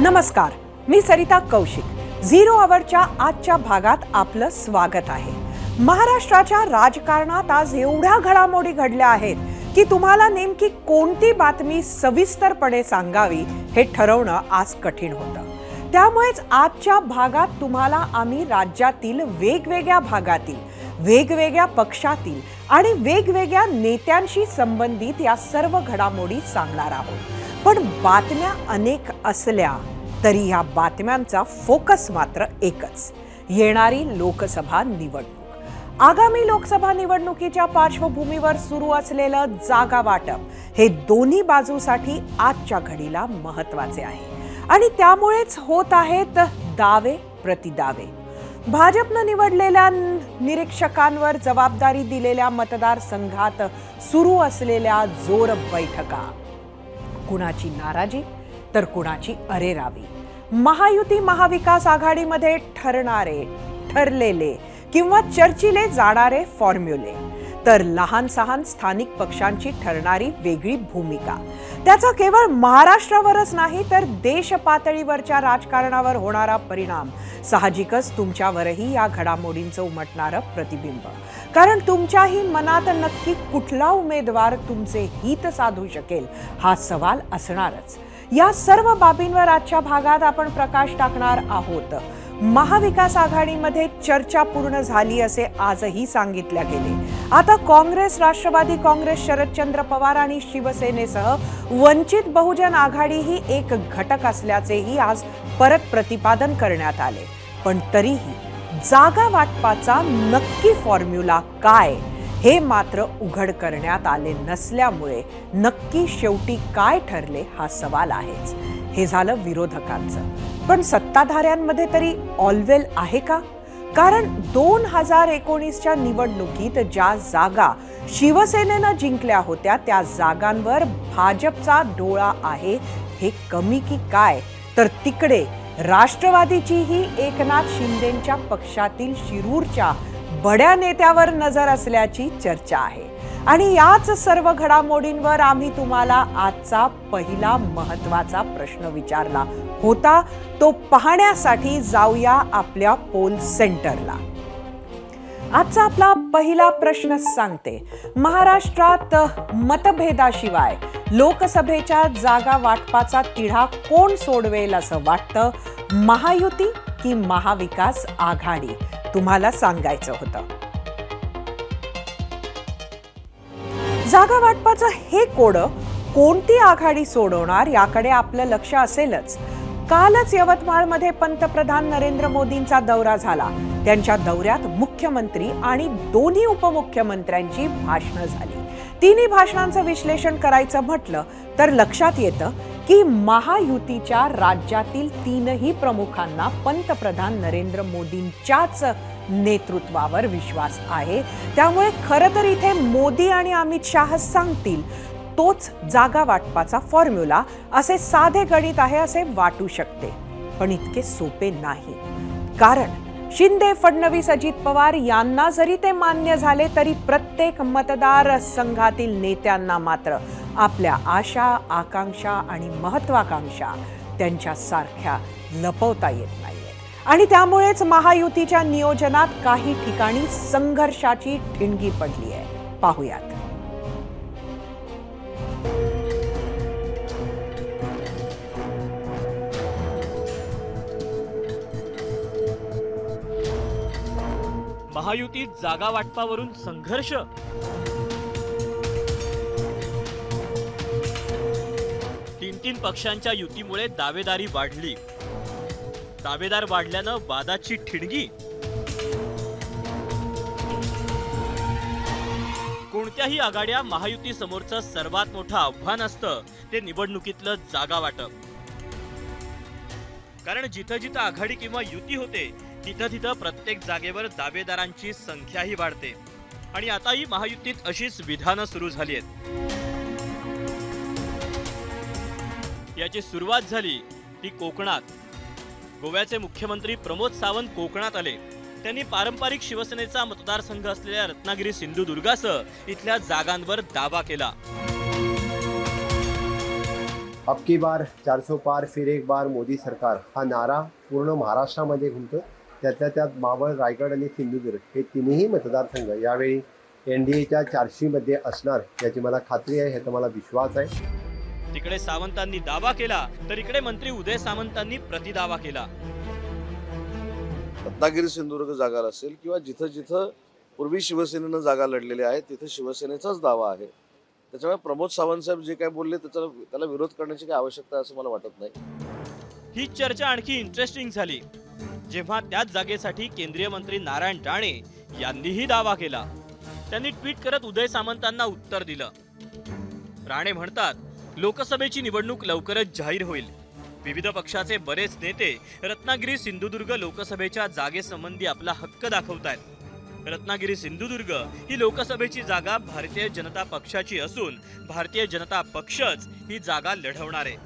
नमस्कार, मी सरिता कौशिक। झिरो आवरच्या आजच्या भागात आपलं स्वागत आहे। महाराष्ट्राच्या राजकारणात आज एवढ्या घडामोडी घडल्या आहेत की तुम्हाला नेमकी कोणती बातमी सविस्तरपणे सांगावी हे ठरवणं आज कठीण होतं। त्यामुळेच आजच्या भागात तुम्हाला आम्ही राज्यातील वेगवेगळ्या भागातील, वेगवेगळ्या पक्षातील आणि वेगवेगळ्या नेत्यांशी संबंधित या सर्व घडामोडी सांगणार आहोत। पण बातम्या अनेक असल्या तरी या बातम्यांचा फोकस मात्र एकच, येणारी लोकसभा निवडणूक। आगामी लोकसभा निवडणुकीच्या पार्श्वभूमीवर सुरू असलेलं जागा वाटप हे दोन्ही बाजूसाठी आजच्या घडीला महत्त्वाचे आहे आणि त्यामुळेच होत आहेत दावे प्रतिदावे। भाजपनं निवडलेल्या निरीक्षकांवर जबाबदारी दिलेल्या मतदारसंघात सुरू असलेल्या जोर बैठका, कुणाची नाराजी तर कुणाची अरेरावी। महायुती महाविकास आघाडीमध्ये ठरलेले किंवा चर्चिले जाणारे फॉर्म्युले, तर लहान सहान स्थानिक पक्षांची ठरणारी वेगळी भूमिका, त्याचा केवळ महाराष्ट्रावरच नाही तर देश पातळीवरच्या राजकारणावर होणारा परिणाम साहजिकच तुमच्यावरही या घडामोडींचं उमटणारं प्रतिबिंब। कारण तुमच्याही मनात नक्की कुठला उमेदवार तुमचे हित साधू शकेल हा सवाल असणारच। या सर्व बाबींवर आजच्या भागात आपण प्रकाश टाकणार आहोत। महाविकास आघाडीमध्ये चर्चा पूर्ण झाली असे आजही सांगितले गेले। आता काँग्रेस, राष्ट्रवादी काँग्रेस, शरदचंद्र पवार आणि शिवसेनेसह वंचित बहुजन आघाडी ही एक घटक असल्याचेही आज परत प्रतिपादन करण्यात आले। पण तरीही जागा वाटपाचा नक्की फॉर्म्युला काय हे मात्र उघड करण्यात आले नसल्यामुळे नक्की शेवटी काय ठरले हा सवाल आहेच। हे झालं विरोधकांचं, पण सत्ताधाऱ्यांमध्ये तरी ऑलवेल आहे का? कारण 2019च्या निवडणुकीत ज्या जागा शिवसेनेनं जिंकल्या होत्या त्या जागांवर भाजपचा डोळा आहे हे कमी की काय? तर तिकडे राष्ट्रवादीचीही एकनाथ शिंदेंच्या पक्षातील शिरूरच्या बड्या नेत्यावर नजर असल्याची चर्चा आहे। आणि याच सर्व घडामोडींवर आम्ही तुम्हाला आजचा पहिला महत्त्वाचा प्रश्न विचारला होता, तो पाहण्यासाठी जाऊया आपल्या पोल सेंटरला। आजचा आपला पहिला प्रश्न सांगते, महाराष्ट्रात मतभेदाशिवाय लोकसभेच्या जागा वाटपाचा तिढा कोण सोडवेल असं वाटतं? महायुती की महाविकास आघाडी? तुम्हाला सांगायचं होतं। जागा वाटपाचं हे कोडं कोणती आघाडी सोडवणार याकडे आपलं लक्ष असेलच। कालच यवतमाळमध्ये पंतप्रधान नरेंद्र मोदींचा दौरा झाला। त्यांच्या दौऱ्यात मुख्यमंत्री आणि दोन्ही उपमुख्यमंत्र्यांची भाषणं झाली। तिन्ही भाषणांचं विश्लेषण करायचं म्हटलं तर लक्षात येतं की महायुतीच्या राज्यातील तीनही प्रमुखांना पंतप्रधान नरेंद्र मोदींच्याच नेतृत्वावर विश्वास आहे। त्यामुळे खरं तर इथे मोदी आणि अमित शाह सांगतील तोच जागा वाटपाचा फॉर्म्युला असे साधे गणित आहे असे वाटू शकते, पण इतके सोपे नाही। कारण शिंदे, फडणवीस, अजित पवार यांना जरी ते मान्य झाले तरी प्रत्येक मतदार संघातील नेत्यांना मात्र आपल्या आशा, आकांक्षा आणि महत्वाकांक्षा त्यांच्या सारख्या लपवता येत नाहीत। आणि त्यामुळेच महायुतीच्या नियोजनात काही ठिकाणी संघर्षाची ठिणगी पडली आहे। पाहूयात। महायुतीत जागा वाटपावरून संघर्ष? तीन पक्षांच्या युतीमुळे दावेदारी वाढली, दावेदार वाढल्यानं वादाची ठिणगी? कोणत्याही आघाड्या महायुती समोरचं सर्वात मोठं आव्हान असतं ते निवडणुकीतलं जागा वाटप। कारण जिथं जिथं आघाडी किंवा युती होते तिथं तिथं प्रत्येक जागेवर दावेदारांची संख्याही वाढते। आणि आताही महायुतीत अशीच विधानं सुरू झाली आहेत। याची सुरुवात झाली ती कोकणात। गोव्याचे मुख्यमंत्री प्रमोद सावंत कोकणात आले। त्यांनी पारंपरिक शिवसेनेचा मतदारसंघ असलेल्या रत्नागिरी, सिंधुदुर्गासह इथल्या जागांवर दावा केला। अब की बार 400 पार फिर एक बार मोदी सरकार हा नारा पूर्ण महाराष्ट्रामध्ये घुमतो। त्यातल्या त्यात मावळ, रायगड आणि सिंधुदुर्ग हे तिन्ही मतदारसंघ यावेळी NDAच्या 400 मध्ये असणार याची मला खात्री आहे, ह्याचा मला विश्वास आहे। तिकडे सावंतांनी दावा केला तर इकडे मंत्री उदय सामंतांनी प्रतिदावा केला। रत्नागिरी सिंधुदुर्ग जागा असेल किंवा जिथं जिथं पूर्वी शिवसेनेनं जागा लढलेल्या आहेत तिथे शिवसेनेचाच दावा आहे। त्याच्यामुळे प्रमोद सावंत साहेब जे काय बोलले त्याला विरोध करण्याची काही आवश्यकता आहे असं मला वाटत नाही। ही चर्चा आणखी इंटरेस्टिंग झाली जेव्हा त्याच जागेसाठी केंद्रीय मंत्री नारायण राणे यांनीही दावा केला। त्यांनी ट्विट करत उदय सामंतांना उत्तर दिलं। राणे म्हणतात, लोकसभेची निवडणूक लवकरच जाहीर होईल। विविध पक्षाचे बरेच नेते रत्नागिरी सिंधुदुर्ग लोकसभेच्या जागेसंबंधी आपला हक्क दाखवतायत। रत्नागिरी सिंधुदुर्ग ही लोकसभेची जागा भारतीय जनता पक्षाची असून भारतीय जनता पक्षच ही जागा लढवणार आहे।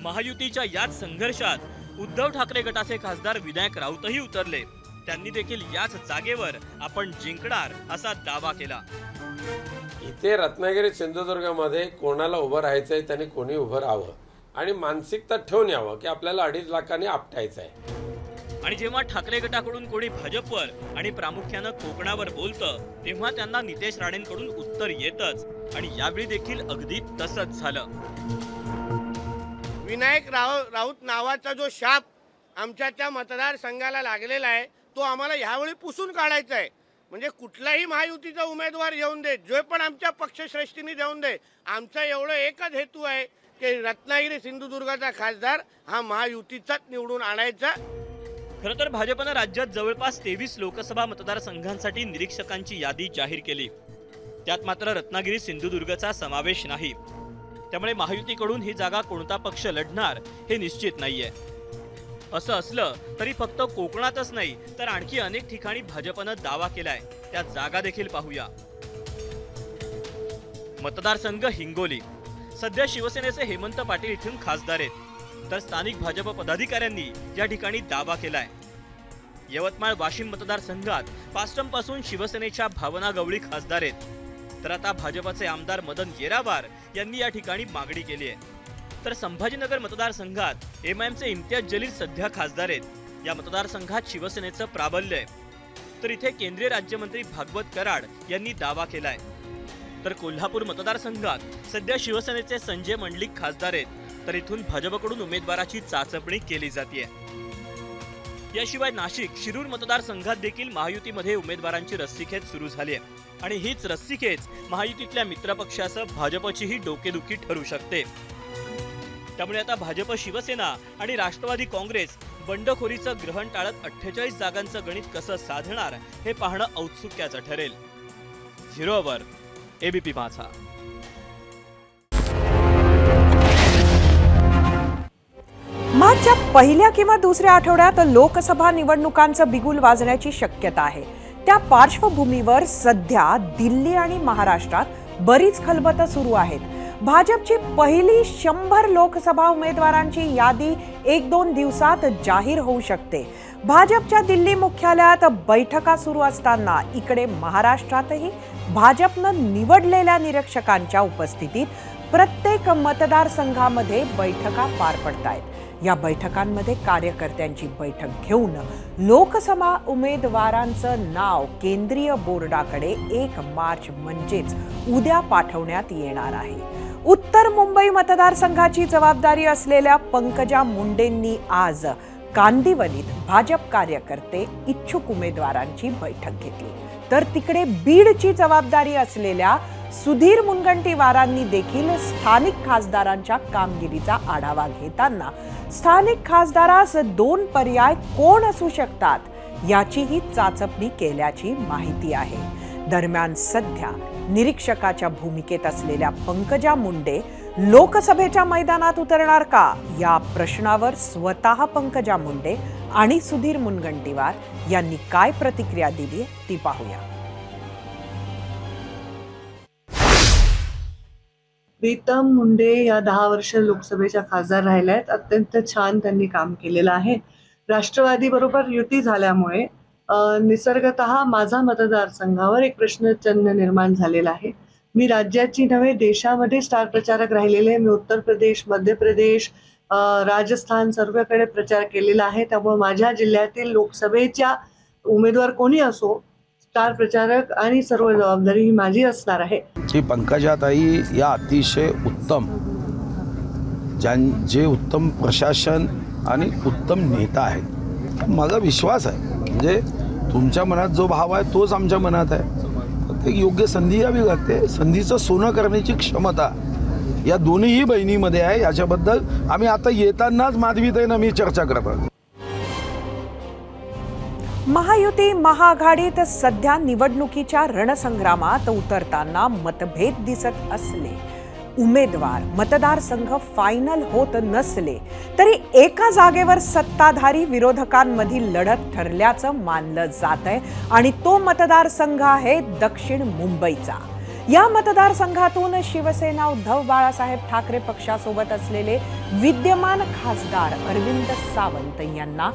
महायुतीच्या याच संघर्षात उद्धव ठाकरे गटाचे खासदार विनायक राऊतही उतरले। त्यांनी देखील याच जागेवर आपण जिंकणार असा दावा केला। इथे रत्नागिरी सिंधुदुर्गमध्ये कोणाला उभं राहायचंय त्यांनी कोणी उभं राहावं आणि मानसिकता ठेवून यावं की आपल्याला 2.5 लाखांनी आपटायचं आहे। आणि जेव्हा ठाकरे गटाकडून कोणी भाजपवर आणि प्रामुख्यानं कोकणावर बोलतं तेव्हा त्यांना नितेश राणेंकडून उत्तर येतच आणि यावेळी देखील अगदी तसंच झालं। विनायक राऊत नावाचा जो शाप आमच्या त्या मतदारसंघाला लागलेला आहे तो आम्हाला यावेळी पुसून काढायचा आहे। म्हणजे कुठलाही महायुतीचा उमेदवार येऊन दे, जो पण आमच्या पक्षश्रेष्ठींनी देऊन दे, आमचा एवढं एकच हेतू आहे की रत्नागिरी सिंधुदुर्गाचा खासदार हा महायुतीचाच निवडून आणायचा। खरं तर भाजपनं राज्यात जवळपास 23 लोकसभा मतदारसंघांसाठी निरीक्षकांची यादी जाहीर केली। त्यात मात्र रत्नागिरी सिंधुदुर्गचा समावेश नाही। त्यामुळे महायुतीकडून ही जागा कोणता पक्ष लढणार हे निश्चित नाहीये। असं असलं तरी फक्त कोकणातच नाही तर आणखी अनेक ठिकाणी भाजपनं दावा केलाय। त्या जागा देखील पाहूया। मतदारसंघ हिंगोली, सध्या शिवसेनेचे हेमंत पाटील इथून खासदार आहेत, तर स्थानिक भाजप पदाधिकाऱ्यांनी या ठिकाणी दावा केलाय। यवतमाळ वाशिम मतदारसंघात पास्टमपासून शिवसेनेच्या भावना गवळी खासदार आहेत, तर आता भाजपचे आमदार मदन येरावार यांनी या ठिकाणी मागणी केली आहे। तर संभाजीनगर मतदारसंघात MIMचे इम्तियाज जलील सध्या खासदार आहेत। या मतदारसंघात शिवसेनेचं प्राबल्य आहे, तर इथे केंद्रीय राज्यमंत्री भागवत कराड यांनी दावा केलाय। तर कोल्हापूर मतदारसंघात सध्या शिवसेनेचे संजय मंडलिक खासदार आहेत, तर इथून भाजपकडून उमेदवाराची चाचपणी केली जाते। याशिवाय नाशिक शिरूर मतदारसंघात देखील महायुतीमध्ये उमेदवारांची रस्सीखेच सुरू झाली आहे आणि हीच रस्सीखेच महायुतीतल्या मित्रपक्षासह भाजपचीही डोकेदुखी ठरू शकते। त्यामुळे आता भाजप, शिवसेना आणि राष्ट्रवादी काँग्रेस बंडखोरीचं ग्रहण टाळत 48 जागांचं गणित कसं साधणार हे पाहणं औत्सुक्याचं ठरेल। 0 ओव्हर ABP माझा। मार्चच्या पहिल्या किंवा दुसऱ्या आठवड्यात लोकसभा निवडणुकांचं बिगुल वाजण्याची शक्यता आहे। त्या पार्श्वभूमीवर सध्या दिल्ली आणि महाराष्ट्रात बरीच खलबतं सुरू आहेत। भाजपची पहिली 100 लोकसभा उमेदवारांची यादी 1-2 दिवसात जाहीर होऊ शकते। भाजपच्या दिल्ली मुख्यालयात बैठका सुरू असताना इकडे महाराष्ट्रातही भाजपनं निवडलेल्या निरीक्षकांच्या उपस्थितीत प्रत्येक मतदारसंघामध्ये बैठका पार पडतायत। या बैठकांमध्ये कार्यकर्त्यांची बैठक घेऊन लोकसभा उमेदवारांचं नाव केंद्रीय बोर्डाकडे 1 मार्च म्हणजेच उद्या पाठवण्यात येणार आहे। उत्तर मुंबई मतदारसंघाची जबाबदारी असलेल्या पंकजा मुंडेंनी आज कांदिवलीत भाजप कार्यकर्ते इच्छुक उमेदवारांची बैठक घेतली, तर तिकडे बीडची जबाबदारी असलेल्या सुधीर मुनगंटीवारांनी देखील स्थानिक खासदारांच्या कामगिरीचा आढावा घेताना स्थानिक खासदारास 2 पर्याय कोण असू शकतात याचीही चाचपणी केल्याची माहिती आहे। दरम्यान सध्या निरीक्षकाच्या भूमिकेत असलेल्या पंकजा मुंडे लोकसभेच्या मैदानात उतरणार का या प्रश्नावर स्वतः पंकजा मुंडे आणि सुधीर मुनगंटीवार यांनी काय प्रतिक्रिया दिली ती पाहूया। प्रीतम मुंडे या 10 वर्ष लोकसभेच्या खासदार राहिल्या आहेत। अत्यंत छान त्यांनी काम केलेलं आहे। राष्ट्रवादी बरोबर युती झाल्यामुळे निसर्गतः माझा मतदारसंघावर एक प्रश्नचिन्ह निर्माण झालेला आहे। मी राज्याची नव्हे देशामध्ये स्टार प्रचारक राहिलेले. मी उत्तर प्रदेश, मध्य प्रदेश, राजस्थान सर्वकडे प्रचार केलेला आहे. त्यामुळे माझ्या जिल्ह्यातील लोकसभेच्या उमेदवार कोणी असो, स्टार प्रचारक आणि सर्व जबाबदारी ही माझी असणार आहे. की पंकजाताई या अतिशय उत्तम, जे उत्तम प्रशासन आणि उत्तम नेता आहेत. माझा विश्वास आहे, म्हणजे तुमच्या मनात जो भाव आहे तोच आमच्या मनात आहे. प्रत्येक योग्य संधी यावी लागते. संधीचं सोनं करण्याची क्षमता या दोन्हीही बहिणीमध्ये आहे. याच्याबद्दल आम्ही आता येतानाच माधवीताईंना मी चर्चा करतो. महायुती महाआघाडीत सध्या निवडणुकीच्या रणसंग्रामात उतरताना मतभेद दिसत असले, उमेदवार मतदारसंघ फायनल होत नसले तरी एका जागेवर सत्ताधारी विरोधकांमधील लढत ठरल्याचं मानलं जात आहे आणि तो मतदारसंघ आहे दक्षिण मुंबईचा. या मतदारसंघातून शिवसेना उद्धव बाळासाहेब ठाकरे पक्षासोबत असलेले विद्यमान खासदार अरविंद सावंत यांना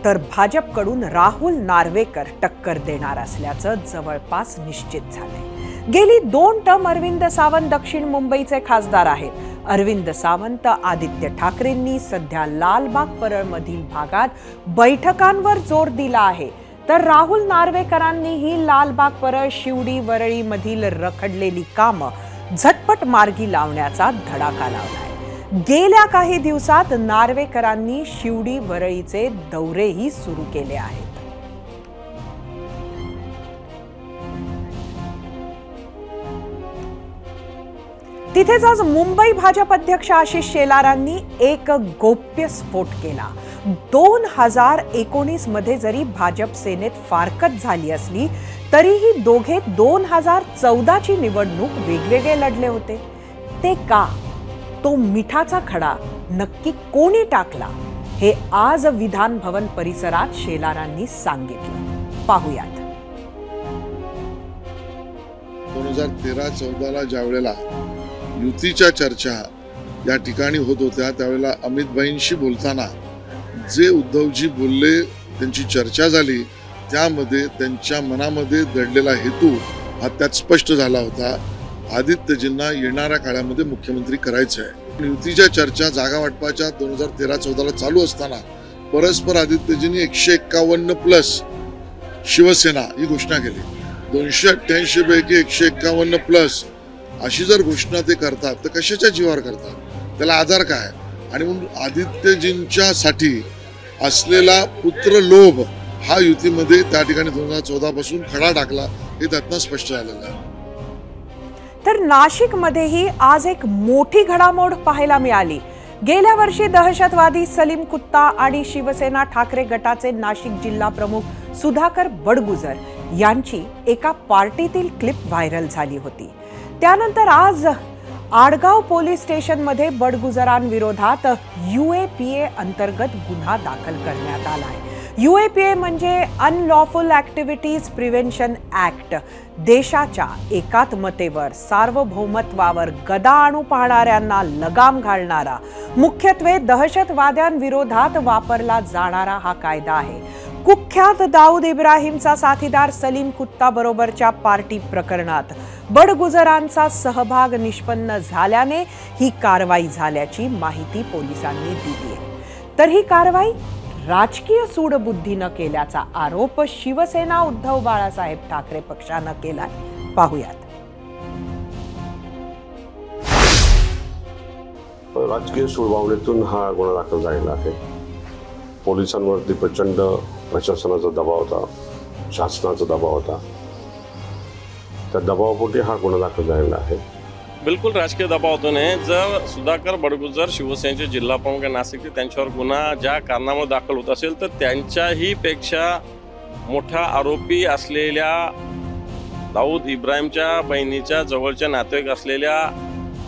तर भाजपकडून राहुल नार्वेकर टक्कर देणार असल्याचं जवळपास निश्चित झालंय. गेली 2 टर्म अरविंद सावंत दक्षिण मुंबईचे खासदार आहेत. अरविंद सावंत आदित्य ठाकरेंनी सध्या लालबाग परळमधील भागात बैठकांवर जोर दिला आहे, तर राहुल नार्वेकरांनीही लालबाग परळ, शिवडी, वरळीमधील रखडलेली कामं झटपट मार्गी लावण्याचा धडाका लावलाय. गेल्या काही दिवसात नार्वेकरांनी शिवडी, वरळीचे दौरेही सुरू केले आहेत. तिथेच आज मुंबई भाजप अध्यक्ष आशिष शेलारांनी एक गोप्य स्फोट केला. 2019 मध्ये जरी भाजप सेनेत फारकत झाली असली तरीही दोघे 2014ची निवडणूक वेगवेगळे लढले होते. ते का? तो मिठाचा खडा नक्की कोणी टाकला हे आज विधान भवन परिसरात शेलारांनी सांगितलं. पाहूयात. 2013-14ला ज्या वेळेला युतीच्या चर्चा या ठिकाणी होत होत्या त्यावेळेला अमितभाईंशी बोलताना जे उद्धवजी बोलले, त्यांची चर्चा झाली, त्यामध्ये त्यांच्या मनामध्ये दडलेला हेतू हा त्यात स्पष्ट झाला होता. आदित्यजींना येणाऱ्या काळामध्ये मुख्यमंत्री करायचं आहे. युतीच्या चर्चा जागा वाटपाच्या 2013-14ला चालू असताना परस्पर आदित्यजींनी 151+ शिवसेना ही घोषणा केली. 288 पैकी 151+ अशी जर घोषणा ते करतात तर कशाच्या जीवावर करतात? त्याला आधार काय? आणि म्हणून आदित्यजींच्यासाठी असलेला पुत्र लोभ हा युतीमध्ये त्या ठिकाणी 2014 पासून खडा टाकला, हे त्यातनं स्पष्ट झालेलं आहे. तर नाशिकमध्येही आज एक मोठी घडामोड पाहायला मिळाली. गेल्या वर्षी दहशतवादी सलीम कुत्ता आणि शिवसेना ठाकरे गटाचे नाशिक जिल्हा प्रमुख सुधाकर बडगुजर यांची एका पार्टीतील क्लिप व्हायरल झाली होती. त्यानंतर आज आडगाव पोलीस स्टेशनमध्ये बडगुजरांविरोधात UAPA अंतर्गत गुन्हा दाखल करण्यात आलाय. UAPA म्हणजे अनलॉफुल ॲक्टिव्हिटीज प्रिव्हेन्शन ॲक्ट. देशाच्या एकात्मतेवर, सार्वभौमत्वावर गदा आणू पाहणाऱ्यांना लगाम घालणारा, मुख्यत्वे दहशतवाद्यांविरोधात वापरला जाणारा हा कायदा आहे. कुख्यात दाऊद इब्राहिमचा साथीदार सलीम कुत्ता बरोबरच्या पार्टी प्रकरणात बडगुजरांचा सहभाग निष्पन्न झाल्याने ही कारवाई झाल्याची माहिती पोलिसांनी दिली आहे. तर ही कारवाई राजकीय सूडबुद्धीनं केल्याचा आरोप शिवसेना उद्धव बाळासाहेब ठाकरे पक्षानं केलाय. पाहूयात. राजकीय सूडभावनेतून हा गुन्हा दाखल झालेला आहे. पोलिसांवरती प्रचंड प्रशासनाचा दबाव होता, शासनाचा दबाव होता. त्या दबावापोटी हा गुन्हा दाखल झालेला आहे. बिलकुल राजकीय दबावातून आहे. जर सुधाकर बडगुजर शिवसेनेचे जिल्हा प्रमुख नाशिकचे त्यांच्यावर गुन्हा ज्या कारणामुळे दाखल होत असेल तर त्यांच्याही पेक्षा मोठा आरोपी असलेल्या दाऊद इब्राहिमच्या बहिणीच्या जवळच्या नातेवाईक असलेल्या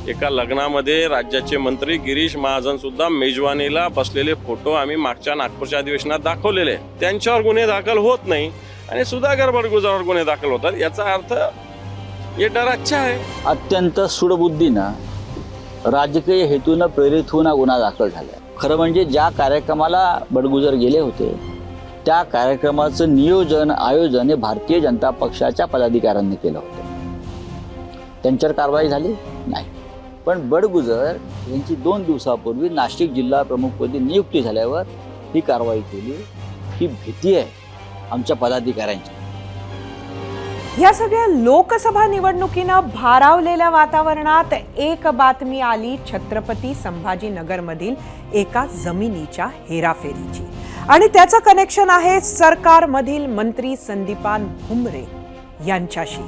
एका लग्नामध्ये राज्याचे मंत्री गिरीश महाजन सुद्धा मेजवानीला बसलेले फोटो आम्ही मागच्या नागपूरच्या अधिवेशनात दाखवलेले. त्यांच्यावर गुन्हे दाखल होत नाही आणि सुधाकर बडगुजरावर गुन्हे दाखल होतात. याचा अर्थ ये डर अच्छा है. अत्यंत सूडबुद्धीनं राजकीय हेतूनं प्रेरित होऊन गुन्हा दाखल झाला. खरं म्हणजे ज्या कार्यक्रमाला बडगुजर गेले होते त्या कार्यक्रमाचं नियोजन आयोजन हे भारतीय जनता पक्षाच्या पदाधिकाऱ्यांनी केलं होतं. त्यांच्यावर कारवाई झाली नाही. पण बडगुजर यांची 2 दिवसापूर्वी नाशिक जिल्हा प्रमुखपदी नियुक्ती झाल्यावर ही कारवाई केली. ही भीती आहे आमच्या पदाधिकाऱ्यांची. या सगळ्या लोकसभा निवडणुकीनं भारावलेल्या वातावरणात एक बातमी आली छत्रपती संभाजीनगरमधील एका जमिनीच्या हेराफेरीची. आणि त्याचं कनेक्शन आहे सरकारमधील मंत्री संदीपान भुमरे यांच्याशी.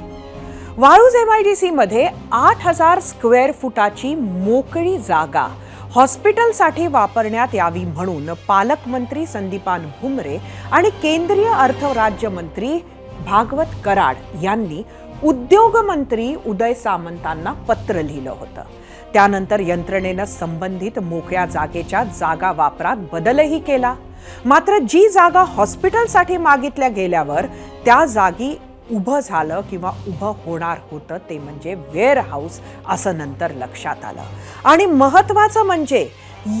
वाळूज MIDC मध्ये 8,000 स्क्वेअर फुटाची मोकळी जागा हॉस्पिटलसाठी वापरण्यात यावी म्हणून पालकमंत्री संदीपान भुमरे आणि केंद्रीय अर्थ राज्यमंत्री भागवत कराड यांनी उद्योग मंत्री उदय सामंतांना पत्र लिहिलं होतं. त्यानंतर यंत्रणेनं संबंधित मोकळ्या जागेच्या जागा वापरात बदलही केला. मात्र जी जागा हॉस्पिटलसाठी मागितल्या गेल्यावर त्या जागी उभं झालं किंवा उभं होणार होतं ते म्हणजे वेअरहाऊस असं नंतर लक्षात आलं. आणि महत्त्वाचं म्हणजे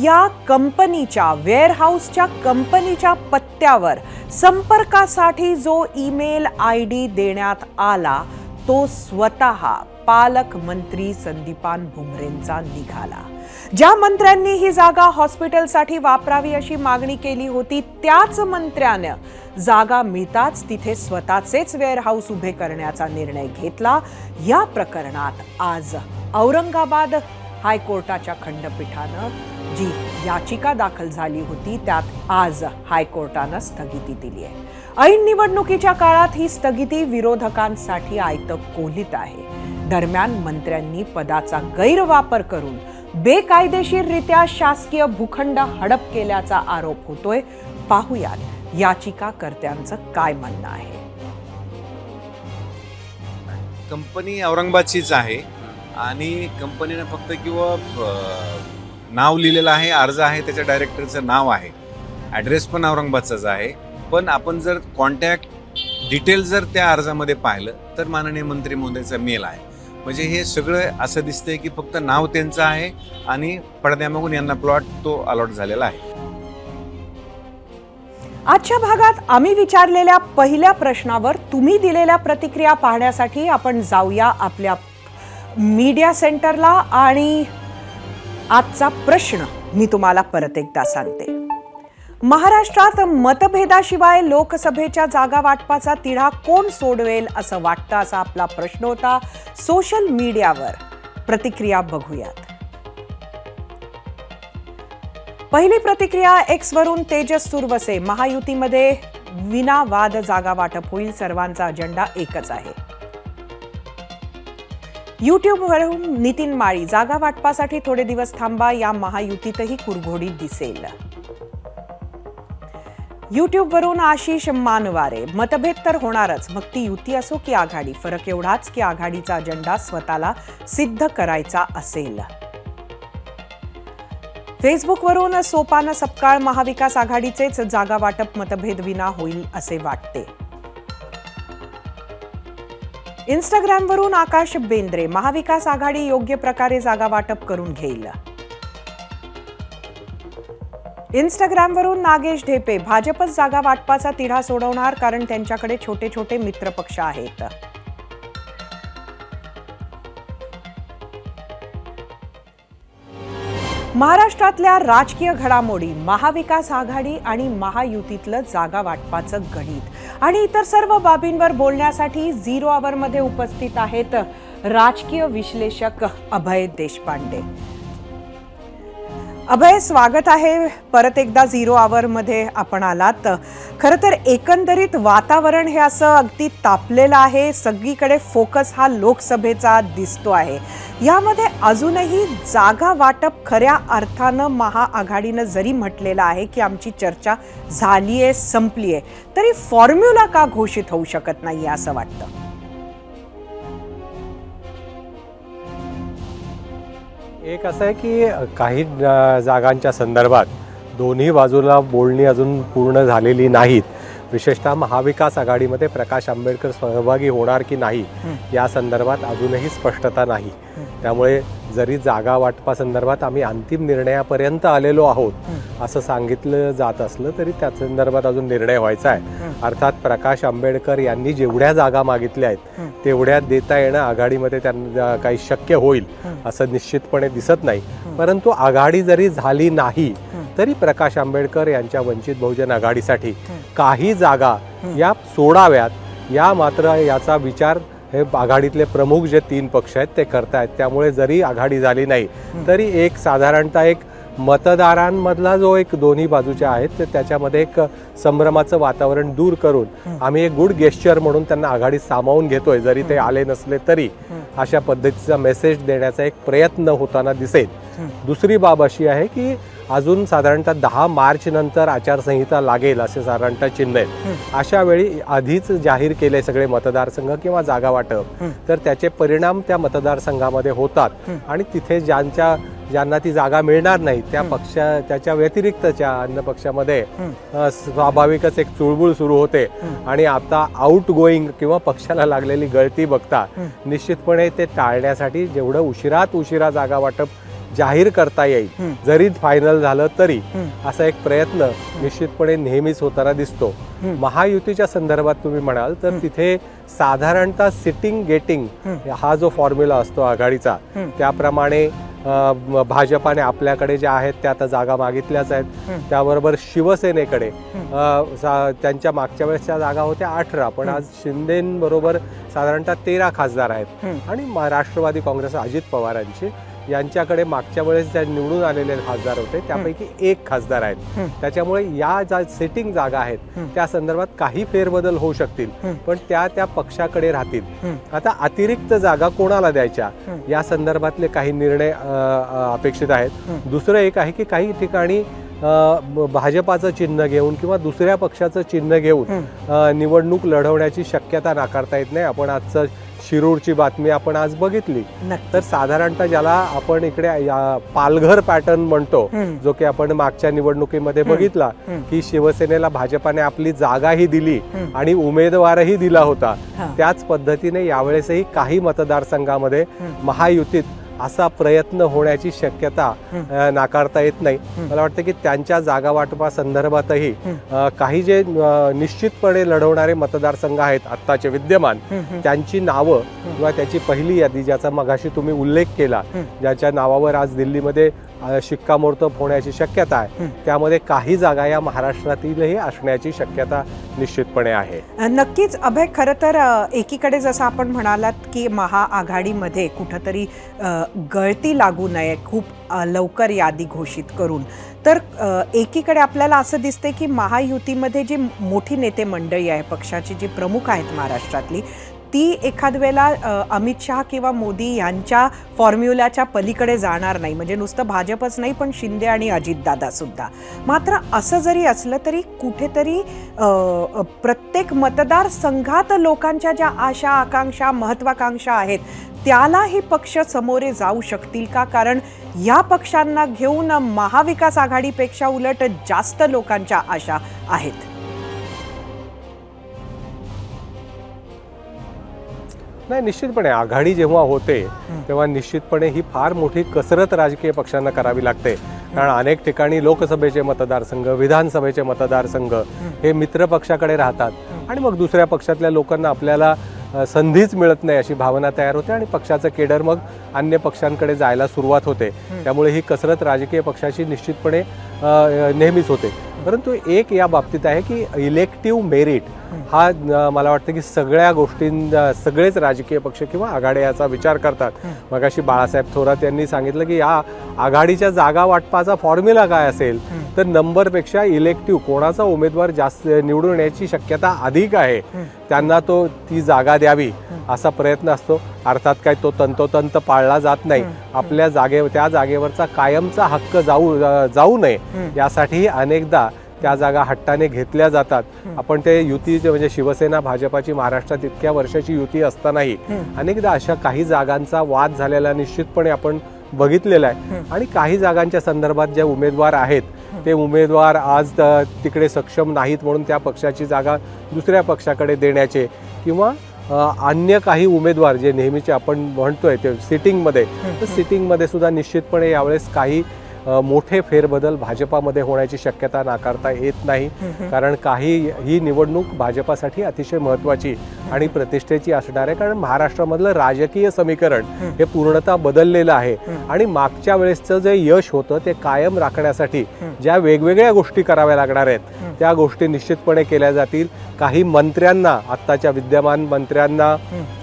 या कंपनीच्या वेअरहाऊसच्या कंपनीच्या पत्त्यावर संपर्कासाठी जो ईमेल ID देण्यात आला तो स्वतः पालकमंत्री संदीपान भुमरेंचा निघाला. ज्या मंत्र्यांनी ही जागा हॉस्पिटलसाठी वापरावी अशी मागणी केली होती त्याच मंत्र्यानं जागा मिळताच तिथे स्वतःचेच वेअरहाऊस उभे करण्याचा निर्णय घेतला. या प्रकरणात आज औरंगाबाद हायकोर्टाच्या खंडपीठानं जी याचिका दाखल झाली होती त्यात आज हायकोर्टानं स्थगिती दिली आहे. ऐन निवडणुकीच्या काळात ही स्थगिती विरोधकांसाठी आयतं कोलीत आहे. दरम्यान मंत्र्यांनी पदाचा गैरवापर करून बेकायदेशीररित्या शासकीय भूखंड हडप केल्याचा आरोप होतोय. पाहुयात याचिकाकर्त्यांचं काय म्हणणं आहे. कंपनी औरंगाबादचीच आहे आणि कंपनीनं फक्त किंवा नाव लिहिलेलं आहे, अर्ज आहे, त्याच्या डायरेक्टरचं नाव आहे, ॲड्रेस पण औरंगाबादचाच आहे. पण आपण जर कॉन्टॅक्ट डिटेल जर त्या अर्जामध्ये पाहिलं तर माननीय मंत्री महोदयाचा मेल आहे. म्हणजे हे सगळं असं दिसतंय की फक्त नाव त्यांचं आहे आणि पडद्यामागून यांना प्लॉट तो अलॉट झालेला आहे. आजच्या भागात आम्ही विचारलेल्या पहिल्या प्रश्नावर तुम्ही दिलेल्या प्रतिक्रिया पाहण्यासाठी आपण जाऊया आपल्या मीडिया सेंटरला. आणि आजचा प्रश्न मी तुम्हाला परत एकदा सांगते. महाराष्ट्रात मतभेदाशिवाय लोकसभेच्या जागा वाटपाचा तिढा कोण सोडवेल असं वाटतं असा आपला प्रश्न होता. सोशल मीडियावर प्रतिक्रिया बघूयात. पहिली प्रतिक्रिया X वरून तेजस सुरवसे. महायुतीमध्ये विनावाद जागा वाटप होईल, सर्वांचा अजेंडा एकच आहे. यूट्यूबवरून नितीन माळी. जागा वाटपासाठी थोडे दिवस थांबा, या महायुतीतही कुरघोडी दिसेल. यूट्यूबवरून आशिष मानवारे. मतभेद तर होणारच, मग ती युती असो की आघाडी, फरक एवढाच की आघाडीचा अजेंडा स्वतःला सिद्ध करायचा असेल. फेसबुकवरून सोपान सपकाळ. महाविकास आघाडीचेच जागा वाटप मतभेद विना होईल असे वाटते. इंस्टाग्रामवरून आकाश बेंद्रे. महाविकास आघाडी योग्य प्रकारे जागा वाटप करून घेईल. इंस्टाग्रामवरून नागेश ढेपे. भाजपच जागा वाटपाचा तिढा सोडवणार, कारण त्यांच्याकडे छोटे छोटे मित्रपक्ष आहेत. महाराष्ट्रातल्या राजकीय घडामोडी, महाविकास आघाडी आणि महायुतीतलं जागा वाटपाचं गणित आणि इतर सर्व बाबींवर बोलण्यासाठी 0 आवरमध्ये उपस्थित आहेत राजकीय विश्लेषक अभय देशपांडे. अभय, स्वागत आहे परत एकदा 0 आवरमध्ये आपण आलात. खरं तर एकंदरीत वातावरण हे असं अगदी तापलेलं आहे. सगळीकडे फोकस हा लोकसभेचा दिसतो आहे. यामध्ये अजूनही जागा वाटप खऱ्या अर्थानं महाआघाडीनं जरी म्हटलेलं आहे की आमची चर्चा झाली आहे, संपली आहे, तरी फॉर्म्युला का घोषित होऊ शकत नाही असं वाटतं? एक असं आहे की काही जागांच्या संदर्भात दोन्ही बाजूला बोलणी अजून पूर्ण झालेली नाहीत. विशेषतः महाविकास आघाडीमध्ये प्रकाश आंबेडकर सहभागी होणार की नाही या संदर्भात अजूनही स्पष्टता नाही. त्यामुळे जरी जागा वाटपासंदर्भात आम्ही अंतिम निर्णयापर्यंत आलेलो आहोत असं सांगितलं जात असलं तरी त्या संदर्भात अजून निर्णय व्हायचा आहे. अर्थात प्रकाश आंबेडकर यांनी जेवढ्या जागा मागितल्या आहेत तेवढ्या देता येणं आघाडीमध्ये त्यांना काही शक्य होईल असं निश्चितपणे दिसत नाही. परंतु आघाडी जरी झाली नाही तरी प्रकाश आंबेडकर यांच्या वंचित बहुजन आघाडीसाठी काही जागा या सोडाव्यात या मात्र याचा विचार हे आघाडीतले प्रमुख जे 3 पक्ष आहेत ते करतायत. त्यामुळे जरी आघाडी झाली नाही तरी एक साधारणतः एक मतदारांमधला जो एक दोन्ही बाजूच्या आहेत तर त्याच्यामध्ये एक संभ्रमाचं वातावरण दूर करून आम्ही एक गुड गेस्चर म्हणून त्यांना आघाडीत सामावून घेतोय जरी ते आले नसले तरी अशा पद्धतीचा मेसेज देण्याचा एक प्रयत्न होताना दिसेल. दुसरी बाब अशी आहे की अजून साधारणतः 10 मार्च नंतर आचारसंहिता लागेल असे साधारणतः चिन्ह आहेत. अशा वेळी आधीच जाहीर केले सगळे मतदारसंघ किंवा जागा वाटप तर त्याचे परिणाम त्या मतदारसंघामध्ये होतात आणि तिथे ज्यांना ती जागा मिळणार नाही त्याच्या व्यतिरिक्तच्या अन्य पक्षामध्ये स्वाभाविकच एक चुळबुळ सुरू होते आणि आता आउट गोईंग किंवा पक्षाला लागलेली गळती बघता निश्चितपणे ते टाळण्यासाठी जेवढं उशिरात उशिरा जागा वाटप जाहीर करता येईल जरी फायनल झालं तरी असा एक प्रयत्न निश्चितपणे नेहमीच होताना दिसतो. महायुतीच्या संदर्भात तुम्ही म्हणाल तर तिथे साधारणतः सिटिंग गेटिंग हा जो फॉर्म्युला असतो आघाडीचा त्याप्रमाणे भाजपाने आपल्याकडे ज्या आहेत त्या आता जागा मागितल्याच आहेत. त्याबरोबर शिवसेनेकडे त्यांच्या मागच्या वेळेसच्या जागा होत्या 18 पण आज शिंदेबरोबर साधारणतः 13 खासदार आहेत आणि राष्ट्रवादी काँग्रेस अजित पवारांची यांच्याकडे मागच्या वेळेस ज्या निवडून आलेले खासदार होते त्यापैकी 1 खासदार आहेत. त्याच्यामुळे या ज्या सिटिंग जागा आहेत त्या संदर्भात काही फेरबदल होऊ शकतील पण त्या पक्षाकडे राहतील. आता अतिरिक्त जागा कोणाला द्यायच्या या संदर्भातले काही निर्णय अपेक्षित आहेत. दुसरं एक आहे की काही ठिकाणी भाजपाचं चिन्ह घेऊन किंवा दुसऱ्या पक्षाचं चिन्ह घेऊन निवडणूक लढवण्याची शक्यता नाकारता येत नाही. आपण आजचं शिरूरची बातमी आपण आज बघितली तर साधारणतः ज्याला आपण इकडे पालघर पॅटर्न म्हणतो जो की आपण मागच्या निवडणुकीमध्ये बघितला की शिवसेनेला भाजपाने आपली जागाही दिली आणि उमेदवारही दिला होता. त्याच पद्धतीने यावेळेसही काही मतदारसंघामध्ये महायुतीत असा प्रयत्न होण्याची शक्यता नाकारता येत नाही. मला वाटतं की त्यांच्या जागा वाटपा संदर्भातही काही जे निश्चितपणे लढवणारे मतदारसंघ आहेत आत्ताचे विद्यमान त्यांची नावं किंवा त्याची पहिली यादी ज्याचा मगाशी तुम्ही उल्लेख केला ज्याच्या नावावर आज दिल्लीमध्ये शिक्कामोर्तब होण्याची शक्यता आहे त्यामध्ये काही जागा या महाराष्ट्रातीलही असण्याची शक्यता निश्चितपणे आहे. नक्कीच अभय, खरं तर एकीकडे जसं आपण म्हणालात की महाआघाडीमध्ये कुठंतरी गळती लागू नये खूप लवकर यादी घोषित करून तर एकीकडे आपल्याला असं दिसते की महायुतीमध्ये जी मोठी नेते मंडळी आहे पक्षाची जी प्रमुख आहेत महाराष्ट्रातली ती एखाद वेळेला अमित शहा किंवा मोदी यांच्या फॉर्म्युलाच्या पलीकडे जाणार नाही. म्हणजे नुसतं भाजपच नाही पण शिंदे आणि अजितदादा सुद्धा. मात्र असं जरी असलं तरी कुठेतरी प्रत्येक मतदारसंघात लोकांच्या ज्या आशा आकांक्षा महत्वाकांक्षा आहेत त्यालाही पक्ष सामोरे जाऊ शकतील का? कारण या पक्षांना घेऊन महाविकास आघाडीपेक्षा उलट जास्त लोकांच्या आशा आहेत. नाही, निश्चितपणे आघाडी जेव्हा होते तेव्हा निश्चितपणे ही फार मोठी कसरत राजकीय पक्षांना करावी लागते. कारण अनेक ठिकाणी लोकसभेचे मतदारसंघ विधानसभेचे मतदारसंघ हे मित्र पक्षाकडे राहतात आणि मग दुसऱ्या पक्षातल्या लोकांना आपल्याला संधीच मिळत नाही अशी भावना तयार होते आणि पक्षाचं केडर मग अन्य पक्षांकडे जायला सुरुवात होते. त्यामुळे ही कसरत राजकीय पक्षाची निश्चितपणे नेहमीच होते. परंतु एक या बाबतीत आहे की इलेक्टिव्ह मेरिट हा मला वाटतं की सगळ्या सगळेच राजकीय पक्ष किंवा आघाड्या याचा विचार करतात. मगाशी बाळासाहेब थोरात यांनी सांगितलं की या आघाडीच्या जागा वाटपाचा फॉर्म्युला काय असेल तर नंबरपेक्षा इलेक्टिव्ह कोणाचा उमेदवार जास्त निवडून येण्याची शक्यता अधिक आहे त्यांना ती जागा द्यावी असा प्रयत्न असतो. अर्थात काय तो तंतोतंत पाळला जात नाही. आपल्या त्या जागेवरचा कायमचा हक्क जाऊ नये यासाठी अनेकदा त्या जागा हट्टाने घेतल्या जातात. आपण ते युती म्हणजे शिवसेना भाजपाची महाराष्ट्रात इतक्या वर्षाची युती असतानाही अनेकदा अशा काही जागांचा वाद झालेला निश्चितपणे आपण बघितलेला आहे. आणि काही जागांच्या संदर्भात जे उमेदवार आहेत ते उमेदवार आज तिकडे सक्षम नाहीत म्हणून त्या पक्षाची जागा दुसऱ्या पक्षाकडे देण्याचे किंवा अन्य काही उमेदवार जे नेहमीचे आपण म्हणतोय ते सिटिंगमध्ये, तर सिटिंगमध्ये सुद्धा निश्चितपणे यावेळेस काही मोठे फेरबदल भाजपामध्ये होण्याची शक्यता नाकारता येत नाही. कारण ही निवडणूक भाजपासाठी अतिशय महत्त्वाची आणि प्रतिष्ठेची असणार आहे. कारण महाराष्ट्रामधलं राजकीय समीकरण हे पूर्णतः बदललेलं आहे आणि मागच्या वेळेसचं जे यश होतं ते कायम राखण्यासाठी ज्या वेगवेगळ्या गोष्टी कराव्या लागणार आहेत त्या गोष्टी निश्चितपणे केल्या जातील. काही मंत्र्यांना, आत्ताच्या विद्यमान मंत्र्यांना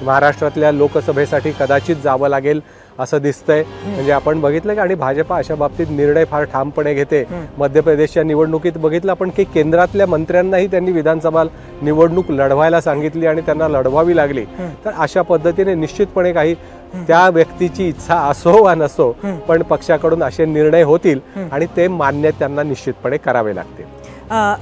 महाराष्ट्रातल्या लोकसभेसाठी कदाचित जावं लागेल असं दिसतंय. म्हणजे आपण बघितलं की आणि भाजपा अशा बाबतीत निर्णय फार ठामपणे घेते. मध्य प्रदेशच्या निवडणुकीत बघितलं आपण की केंद्रातल्या मंत्र्यांनाही त्यांनी विधानसभा निवडणूक लढवायला सांगितली आणि त्यांना लढवावी लागली. तर अशा पद्धतीने निश्चितपणे काही त्या व्यक्तीची इच्छा असो वा नसो पण पक्षाकडून असे निर्णय होतील आणि ते मान्य त्यांना निश्चितपणे करावे लागतील.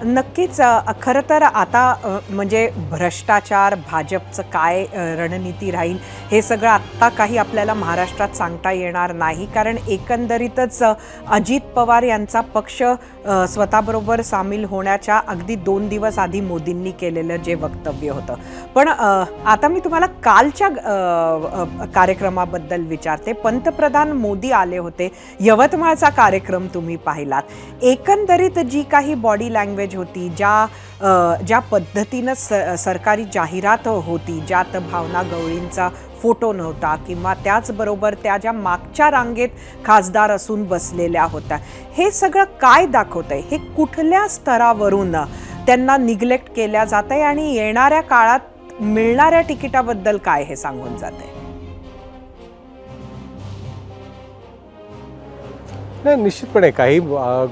नक्कीच. खरं तर आता म्हणजे भ्रष्टाचार, भाजपचं काय रणनीती राहील हे सगळं आत्ता काही आपल्याला महाराष्ट्रात सांगता येणार नाही. कारण एकंदरीतच अजित पवार यांचा पक्ष स्वतःबरोबर सामील होण्याच्या अगदी 2 दिवस आधी मोदींनी केलेलं जे वक्तव्य होतं. पण आता मी तुम्हाला कालच्या कार्यक्रमाबद्दल विचारते. पंतप्रधान मोदी आले होते, यवतमाळचा कार्यक्रम तुम्ही पाहिलात. एकंदरीत जी काही बॉडी लँग्वेज होती, ज्या पद्धतीनं सरकारी जाहिरात होती, ज्यात भावना गवळींचा फोटो नव्हता किंवा त्याचबरोबर त्या ज्या मागच्या रांगेत खासदार असून बसलेल्या होत्या, हे सगळं काय दाखवतंय? हे कुठल्या स्तरावरून त्यांना निग्लेक्ट केल्या जात आहे आणि येणाऱ्या काळात मिळणाऱ्या तिकिटाबद्दल काय हे सांगून जात आहे? नाही, निश्चितपणे काही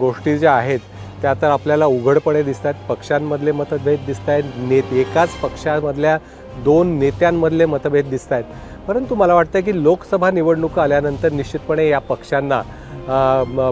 गोष्टी ज्या आहेत त्या तर आपल्याला उघडपणे दिसत आहेत. पक्षांमधले मतभेद दिसत आहेत, एकाच पक्षामधल्या 2 नेत्यांमधले मतभेद दिसत आहेत. परंतु मला वाटतं की लोकसभा निवडणुका आल्यानंतर निश्चितपणे या पक्षांना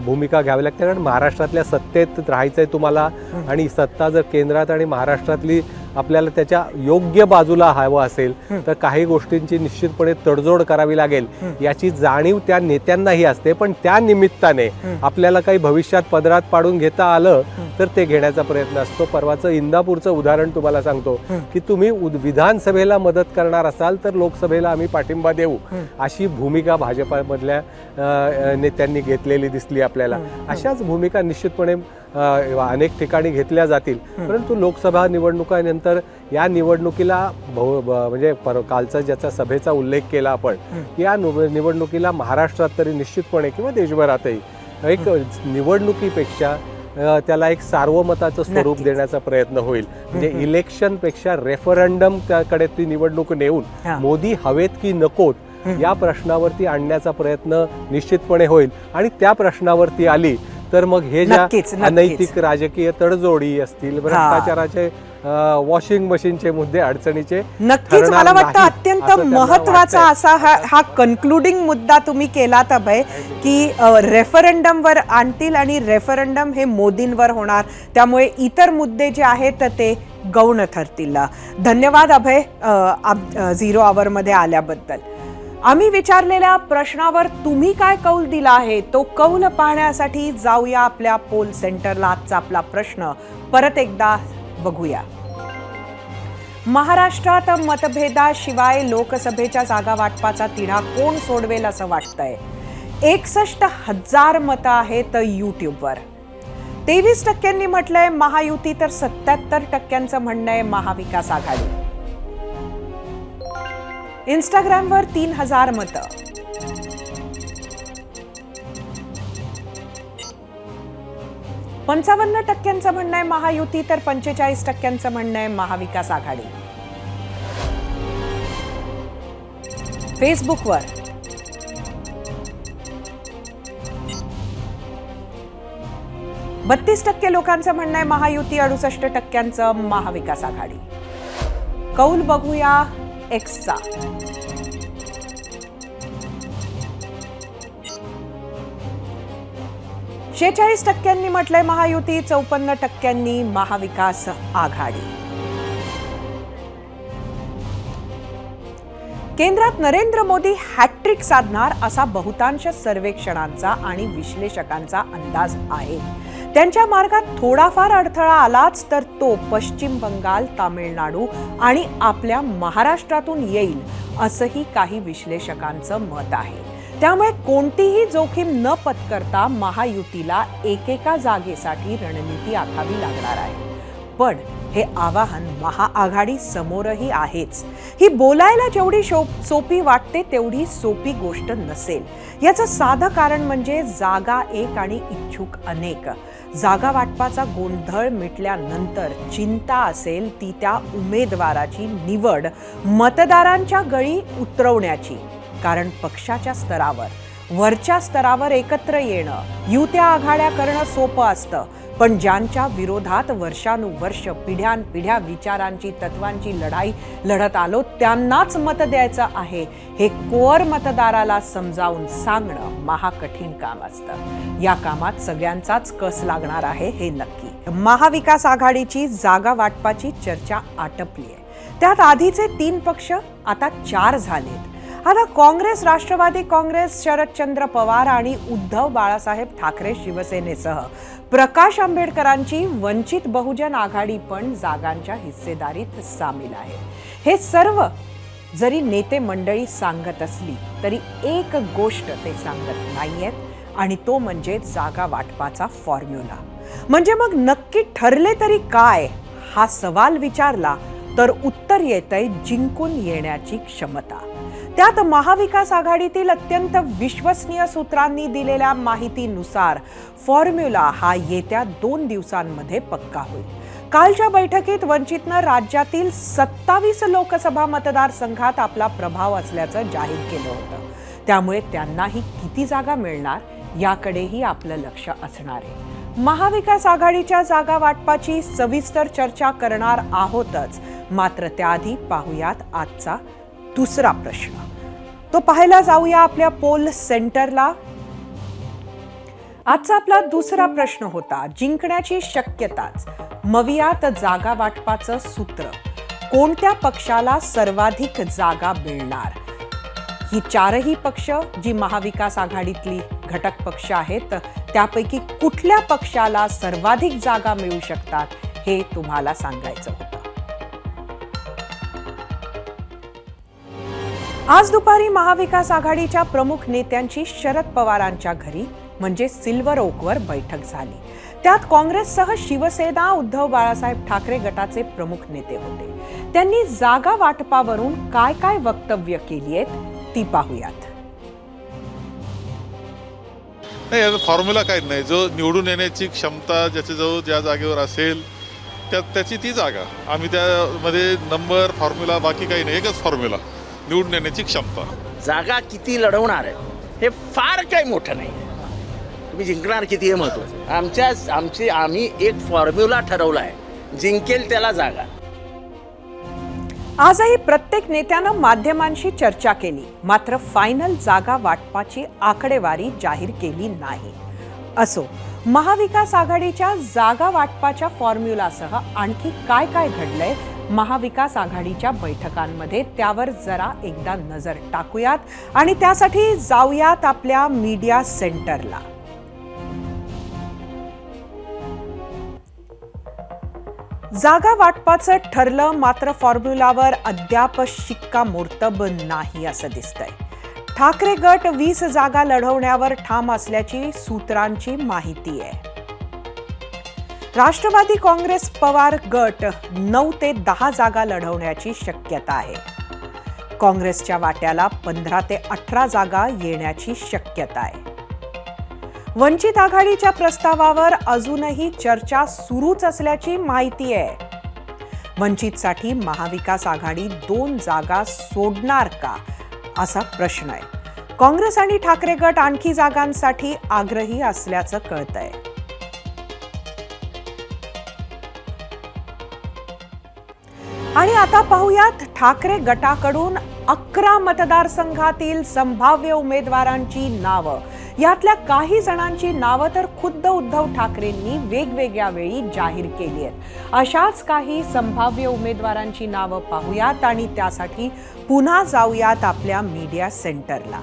भूमिका घ्यावी लागते. कारण महाराष्ट्रातल्या सत्तेत राहायचं आहे तुम्हाला आणि सत्ता जर केंद्रात आणि महाराष्ट्रातली आपल्याला त्याच्या योग्य बाजूला हवं असेल तर काही गोष्टींची निश्चितपणे तडजोड करावी लागेल याची जाणीव त्या नेत्यांनाही असते. पण त्या निमित्ताने आपल्याला काही भविष्यात पदरात पाडून घेता आलं तर ते घेण्याचा प्रयत्न असतो. परवाचं इंदापूरचं उदाहरण तुम्हाला सांगतो की तुम्ही विधानसभेला मदत करणार असाल तर लोकसभेला आम्ही पाठिंबा देऊ, अशी भूमिका भाजपामधल्या नेत्यांनी घेतलेली दिसली आपल्याला. अशाच भूमिका निश्चितपणे अनेक ठिकाणी घेतल्या जातील. परंतु लोकसभा निवडणुकानंतर या निवडणुकीला म्हणजे कालचा ज्याचा सभेचा उल्लेख केला आपण, या निवडणुकीला महाराष्ट्रात तरी निश्चितपणे किंवा देशभरातही एक निवडणुकीपेक्षा त्याला एक सार्वमताचं स्वरूप देण्याचा प्रयत्न होईल. म्हणजे इलेक्शनपेक्षा रेफरंडम कडे ती निवडणूक नेऊन मोदी हवेत की नकोत या प्रश्नावरती आणण्याचा प्रयत्न निश्चितपणे होईल. आणि त्या प्रश्नावरती आली तर मग हे ज्या अनैतिक राजकीय तडजोडी असतील, भ्रष्टाचाराचे वॉशिंग मशीनचे मुद्दे अडचणीचे नक्कीच मला वाटतं अत्यंत महत्वाचा असा हा कन्क्लुडिंग मुद्दा तुम्ही केलात अभय, की रेफरंडमवर आणतील आणि रेफरंडम हे मोदींवर होणार, त्यामुळे इतर मुद्दे जे आहेत ते गौण ठरतील. धन्यवाद अभय झिरो आवरमध्ये आल्याबद्दल. आम्ही विचारलेल्या प्रश्नावर तुम्ही काय कौल दिला आहे तो कौल पाहण्यासाठी जाऊया आपल्या पोल सेंटरला. आजचा आपला प्रश्न परत एकदा बघूया. महाराष्ट्रात मतभेदाशिवाय लोकसभेच्या जागा वाटपाचा तिढा कोण सोडवेल असं वाटतंय? 61,000 मतं आहेत यूट्यूबवर. 23% म्हटलंय महायुती तर 77% म्हणणं आहे महाविकास आघाडी. इंस्टाग्रामवर 3,000 मतं. %55 म्हणणं आहे महायुती तर 45% म्हणणं आहे महाविकास आघाडी. फेसबुकवर 32% लोकांचं म्हणणं आहे महायुती, 68% महाविकास आघाडी. कौल बघूया एक्सचा. %46 म्हटलंय महायुती, 54% महाविकास आघाडी. केंद्रात नरेंद्र मोदी हॅट्रिक साधणार असा बहुतांश सर्वेक्षणांचा आणि विश्लेषकांचा अंदाज आहे. त्यांच्या मार्गात थोडाफार अडथळा आलाच तर तो पश्चिम बंगाल, तामिळनाडू आणि आपल्या महाराष्ट्रातून येईल असंही काही विश्लेषकांचं मत आहे. त्यामुळे कोणतीही जोखीम न पत्करता महायुतीला एकेका जागेसाठी रणनीती आखावी लागणार आहे. पण हे आवाहन महाआघाडी समोरही आहेच. ही बोलायला जेवढी सोपी वाटते तेवढी सोपी गोष्ट नसेल. याचं साधं कारण म्हणजे जागा एक आणि इच्छुक अनेक. जागा वाटपाचा गोंधळ मिटल्यानंतर चिंता असेल ती त्या उमेदवाराची निवड मतदारांच्या गळी उतरवण्याची. कारण पक्षाच्या स्तरावर, वरच्या स्तरावर एकत्र येणं, युत्या आघाड्या करणं सोपं असतं. पण ज्यांच्या विरोधात वर्षानुवर्ष पिढ्यानपिढ्या विचारांची, तत्वांची लढाई लढत आलो त्यांनाच मत द्यायचं आहे हे कोअर मतदाराला समजावून सांगणं महाकठीण काम असतं. या कामात सगळ्यांचाच कस लागणार आहे हे नक्की. महाविकास आघाडीची जागा वाटपाची चर्चा आटपली आहे. त्यात आधीचे 3 पक्ष आता 4 झालेत. आता काँग्रेस, राष्ट्रवादी काँग्रेस, शरदचंद्र पवार आणि उद्धव बाळासाहेब ठाकरे शिवसेनेसह प्रकाश आंबेडकरांची वंचित बहुजन आघाडी पण जागांच्या हिस्सेदारीत सामील आहे. हे सर्व जरी नेते मंडळी सांगत असली तरी एक गोष्ट ते सांगत नाहीयेत आणि तो म्हणजे जागा वाटपाचा फॉर्म्युला. म्हणजे मग नक्की ठरले तरी काय हा सवाल विचारला तर उत्तर येतंय जिंकून येण्याची क्षमता. त्यात महाविकास आघाडीतील अत्यंत विश्वसनीय सूत्रांनी दिलेल्या माहितीनुसार फॉर्म्युला हा येत्या 2 दिवसांमध्ये पक्का होईल. कालच्या बैठकीत वंचितनं राज्यातील 27 लोकसभा मतदारसंघात आपला प्रभाव असल्याचं जाहीर केलं होतं. त्यामुळे त्यांनाही किती जागा मिळणार याकडेही आपलं लक्ष असणार आहे. महाविकास आघाडीच्या जागा वाटपाची सविस्तर चर्चा करणार आहोतच. मात्र त्याआधी पाहूयात आजचा दुसरा प्रश्न. तो पाहायला जाऊया आपल्या पोल सेंटरला. आजचा आपला दुसरा प्रश्न होता, जिंकण्याची शक्यताच मवियात जागा वाटपाचं सूत्र. कोणत्या पक्षाला सर्वाधिक जागा मिळणार? ही 4ही पक्ष जी महाविकास आघाडीतली घटक पक्ष आहेत त्यापैकी कुठल्या पक्षाला सर्वाधिक जागा मिळू शकतात हे तुम्हाला सांगायचं होतं. आज दुपारी महाविकास आघाडीच्या प्रमुख नेत्यांची शरद पवारांच्या घरी म्हणजे सिल्वर ओकवर बैठक झाली. त्यात काँग्रेससह शिवसेना, उद्धव बाळासाहेब ठाकरे गटाचे प्रमुख नेते होते. त्यांनी जागा वाटपावरून काय काय वक्तव्य केली आहेत ती पाहूयात. नाही, याचा फॉर्म्युला काही नाही. जो निवडून येण्याची क्षमता ज्याच्याजवळ ज्या जागेवर असेल त्याची ती जागा. आम्ही त्यामध्ये नंबर, फॉर्म्युला बाकी काही नाही. एकच फॉर्म्युला, निवडून येण्याची क्षमता. जागा किती लढवणार आहे हे फार काही मोठं नाही. तुम्ही जिंकणार किती हे महत्त्वाचं. आम्ही एक फॉर्म्युला ठरवला आहे, जिंकेल त्याला जागा. आजही प्रत्येक नेत्यानं माध्यमांशी चर्चा केली. मात्र फायनल जागा वाटपाची आकडेवारी जाहीर केली नाही. असो, महाविकास आघाडीच्या जागा वाटपाच्या फॉर्म्युलासह आणखी काय काय घडलंय महाविकास आघाडीच्या बैठकांमध्ये त्यावर जरा एकदा नजर टाकूयात आणि त्यासाठी जाऊयात आपल्या मीडिया सेंटरला. जागा वाटपाचं ठरलं मात्र फॉर्म्युलावर अद्याप शिक्कामोर्तब नाही असं दिसतंय. ठाकरे गट 20 जागा लढवण्यावर ठाम असल्याची सूत्रांची माहिती आहे. राष्ट्रवादी काँग्रेस पवार गट 9 ते 10 जागा लढवण्याची शक्यता आहे. काँग्रेसच्या वाट्याला 15 ते 18 जागा येण्याची शक्यता आहे. वंचित आघाडीच्या प्रस्तावावर अजूनही चर्चा सुरूच असल्याची माहिती आहे. वंचितसाठी महाविकास आघाडी 2 जागा सोडणार का असा प्रश्न आहे. काँग्रेस आणि ठाकरे गट आणखी जागांसाठी आग्रही असल्याचं कळतंय. आणि आता पाहूयात ठाकरे गटाकडून 11 मतदारसंघातील संभाव्य उमेदवारांची नावं. यातल्या काही जणांची नावं तर खुद्द उद्धव ठाकरेंनी वेगवेगळ्या वेळी जाहीर केली आहेत. अशाच काही संभाव्य उमेदवारांची नावं पाहूयात आणि त्यासाठी पुन्हा जाऊयात आपल्या मीडिया सेंटरला.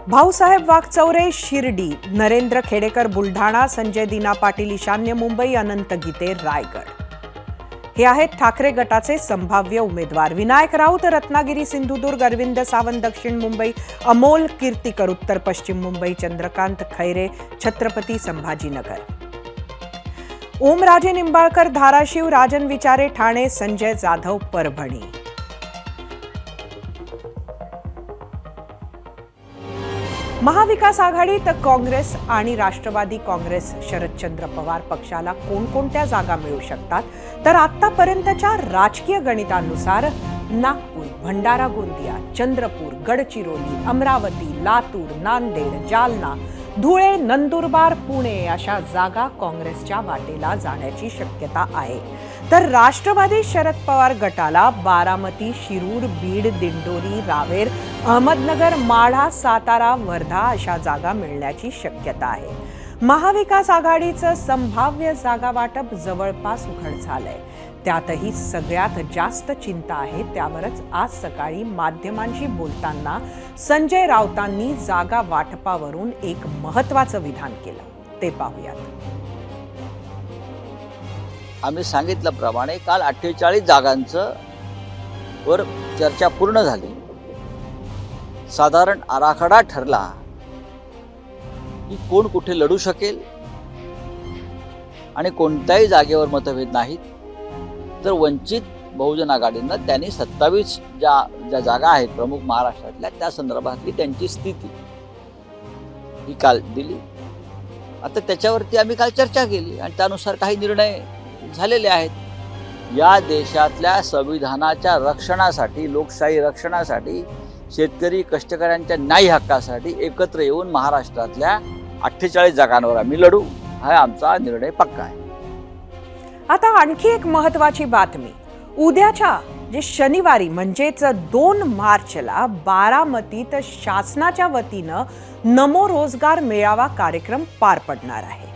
भाऊसाहेब वाकचौरे शिर्डी, नरेंद्र खेडेकर बुलढाणा, संजय दिना पाटील ईशान्य मुंबई, अनंत गीते रायगड. हे आहेत ठाकरे गटाचे संभाव्य उमेदवार. विनायक राऊत रत्नागिरी सिंधुदुर्ग, अरविंद सावंत दक्षिण मुंबई, अमोल कीर्तीकर उत्तर पश्चिम मुंबई, चंद्रकांत खैरे छत्रपती संभाजीनगर, ओमराजे निंबाळकर धाराशिव, राजन विचारे ठाणे, संजय जाधव परभणी. महाविकास आघाडीत काँग्रेस आणि राष्ट्रवादी काँग्रेस शरदचंद्र पवार पक्षाला कोणकोणत्या जागा मिळू शकतात, तर आतापर्यंतच्या राजकीय गणितानुसार नागपूर, भंडारा गोंदिया, चंद्रपूर, गडचिरोली, अमरावती, लातूर, नांदेड, जालना, धुळे, नंदुरबार, पुणे अशा जागा काँग्रेसच्या वाटेला जाण्याची शक्यता आहे. तर राष्ट्रवादी शरद पवार गटाला बारामती, शिरूर, बीड, दिंडोरी, रावेर, अहमदनगर, माढा, सातारा, वर्धा अशा जागा मिळण्याची शक्यता आहे. महाविकास आघाडीचं संभाव्य जागा वाटप जवळपास उघड झालंय. त्यातही सगळ्यात जास्त चिंता आहे त्यावरच आज सकाळी माध्यमांशी बोलताना संजय राऊतांनी जागा वाटपावरून एक महत्त्वाचं विधान केलं. ते पाहूयात. आम्ही सांगितल्याप्रमाणे काल 48 जागांचं वर चर्चा पूर्ण झाली. साधारण आराखडा ठरला की कोण कुठे लढू शकेल आणि कोणत्याही जागेवर मतभेद नाहीत. तर वंचित बहुजन आघाडीनं त्यांनी 27 ज्या जागा आहेत प्रमुख महाराष्ट्रातल्या त्या संदर्भातली त्यांची स्थिती ही काल दिली. आता त्याच्यावरती आम्ही काल चर्चा केली आणि त्यानुसार काही निर्णय झालेले आहेत. या देशातल्या संविधानाच्या रक्षणासाठी, लोकशाही रक्षणासाठी, शेतकरी कष्टकऱ्यांच्या न्याय हक्कासाठी एकत्र येऊन महाराष्ट्रातल्या 48 जागांवर आम्ही लढू, हा आमचा निर्णय पक्का आहे. आता आणखी एक महत्त्वाची बातमी. उद्याच्या शनिवारी म्हणजेच 2 मार्चला बारामतीत शासनाच्या वतीनं नमो रोजगार मेळावा कार्यक्रम पार पडणार आहे.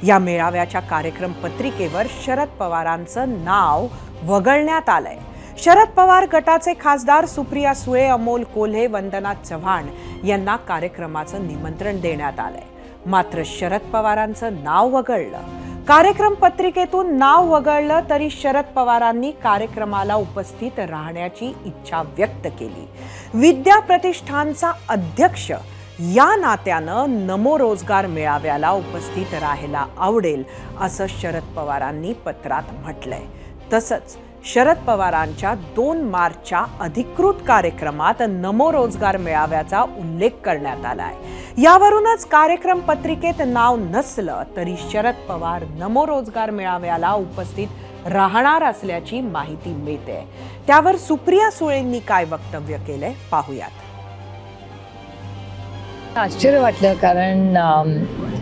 या मेळाव्याच्या कार्यक्रम पत्रिकेवर शरद पवारांचं नाव वगळण्यात आलंय. शरद पवार गटाचे खासदार सुप्रिया सुळे, अमोल कोल्हे, वंदना चव्हाण यांना कार्यक्रमाचं निमंत्रण देण्यात आलंय. मात्र शरद पवारांचं नाव वगळलं. कार्यक्रम पत्रिकेतून नाव वगळलं तरी शरद पवारांनी कार्यक्रमाला उपस्थित राहण्याची इच्छा व्यक्त केली. विद्या प्रतिष्ठानचा अध्यक्ष या नात्यानं नमो रोजगार मेळाव्याला उपस्थित राहायला आवडेल असं शरद पवारांनी पत्रात म्हटलंय. तसंच शरद पवारांच्या 2 मार्चच्या अधिकृत कार्यक्रमात नमो रोजगार मेळाव्याचा उल्लेख करण्यात आलाय. यावरूनच कार्यक्रम पत्रिकेत नाव नसलं तरी शरद पवार नमो रोजगार मेळाव्याला उपस्थित राहणार असल्याची माहिती मिळते. त्यावर सुप्रिया सुळेंनी काय वक्तव्य केलंय पाहूयात. आश्चर्य वाटलं कारण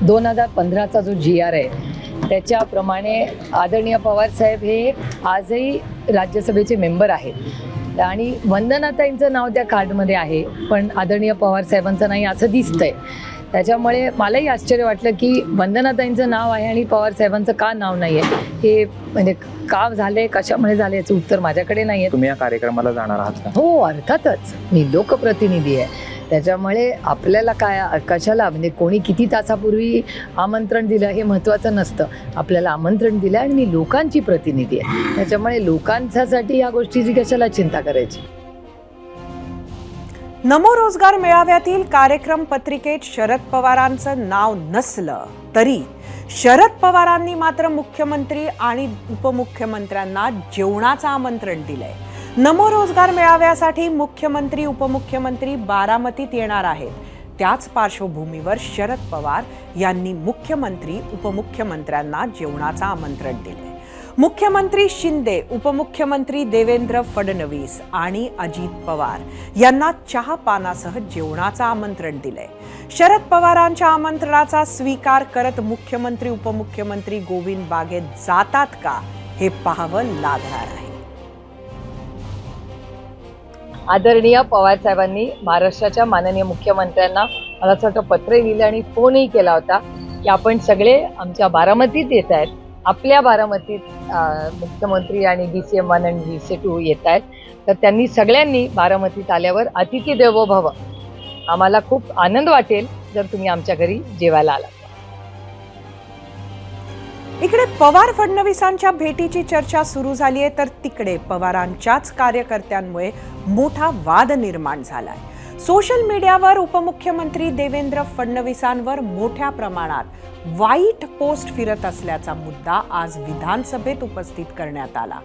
2015चा जो GR आहे त्याच्याप्रमाणे आदरणीय पवार साहेब हे आजही राज्यसभेचे मेंबर आहेत आणि वंदनाताईंचं नाव त्या कार्डमध्ये आहे पण आदरणीय पवार साहेबांचं नाही असं दिसतंय. त्याच्यामुळे मलाही आश्चर्य वाटलं की वंदनाताईंचं नाव आहे आणि पवार साहेबांचं का नाव नाही आहे, हे म्हणजे का झाले, कशामुळे झाले याचं उत्तर माझ्याकडे नाही आहे. तुम्ही या कार्यक्रमाला जाणार आहात का? हो, अर्थातच. मी लोकप्रतिनिधी आहे. त्याच्यामुळे आपल्याला काय कशाला म्हणजे कोणी किती तासापूर्वी आमंत्रण दिलं हे महत्त्वाचं नसतं. आपल्याला आमंत्रण दिलं आणि मी लोकांची प्रतिनिधी आहे. त्याच्यामुळे लोकांच्यासाठी या गोष्टीची कशाला चिंता करायची. नमो रोजगार मेळाव्यातील कार्यक्रम पत्रिकेत शरद पवारांचं नाव नसलं तरी शरद पवारांनी मात्र मुख्यमंत्री आणि उपमुख्यमंत्र्यांना जेवणाचं आमंत्रण दिलंय. नमो रोजगार मेळाव्यासाठी मुख्यमंत्री उपमुख्यमंत्री बारामतीत येणार आहेत. त्याच पार्श्वभूमीवर शरद पवार यांनी मुख्यमंत्री उपमुख्यमंत्र्यांना जेवणाचं आमंत्रण दिले. मुख्यमंत्री शिंदे, उपमुख्यमंत्री देवेंद्र फडणवीस आणि अजित पवार यांना चहा पानासह जेवणाचं आमंत्रण दिलंय. शरद पवारांच्या आमंत्रणाचा स्वीकार करत मुख्यमंत्री उपमुख्यमंत्री गोविंद बागेत जातात का हे पाहावं लागणार आहे. आदरणीय पवार साहेबांनी महाराष्ट्राच्या माननीय मुख्यमंत्र्यांना मला असं वाटतं पत्रही दिलं आणि फोनही केला होता की आपण सगळे आमच्या बारामतीत येत आहेत. आपल्या बारामतीत मुख्यमंत्री आणि DCM 1 आणि DCM 2 येत आहेत. तर त्यांनी सगळ्यांनी बारामतीत आल्यावर अतिथी देवो भव आम्हाला खूप आनंद वाटेल जर तुम्ही आमच्या घरी जेवायला आलात. इकडे पवार फडणवीसांच्या भेटीची चर्चा सुरू झाली आहे, तर तिकडे पवारांच्याच कार्यकर्त्यांमुळे मोठा वाद निर्माण झालाय. सोशल मीडियावर उपमुख्यमंत्री देवेंद्र फडणवीसांवर मोठ्या प्रमाणात वाईट पोस्ट फिरत असल्याचा मुद्दा आज विधानसभेत उपस्थित करण्यात आला.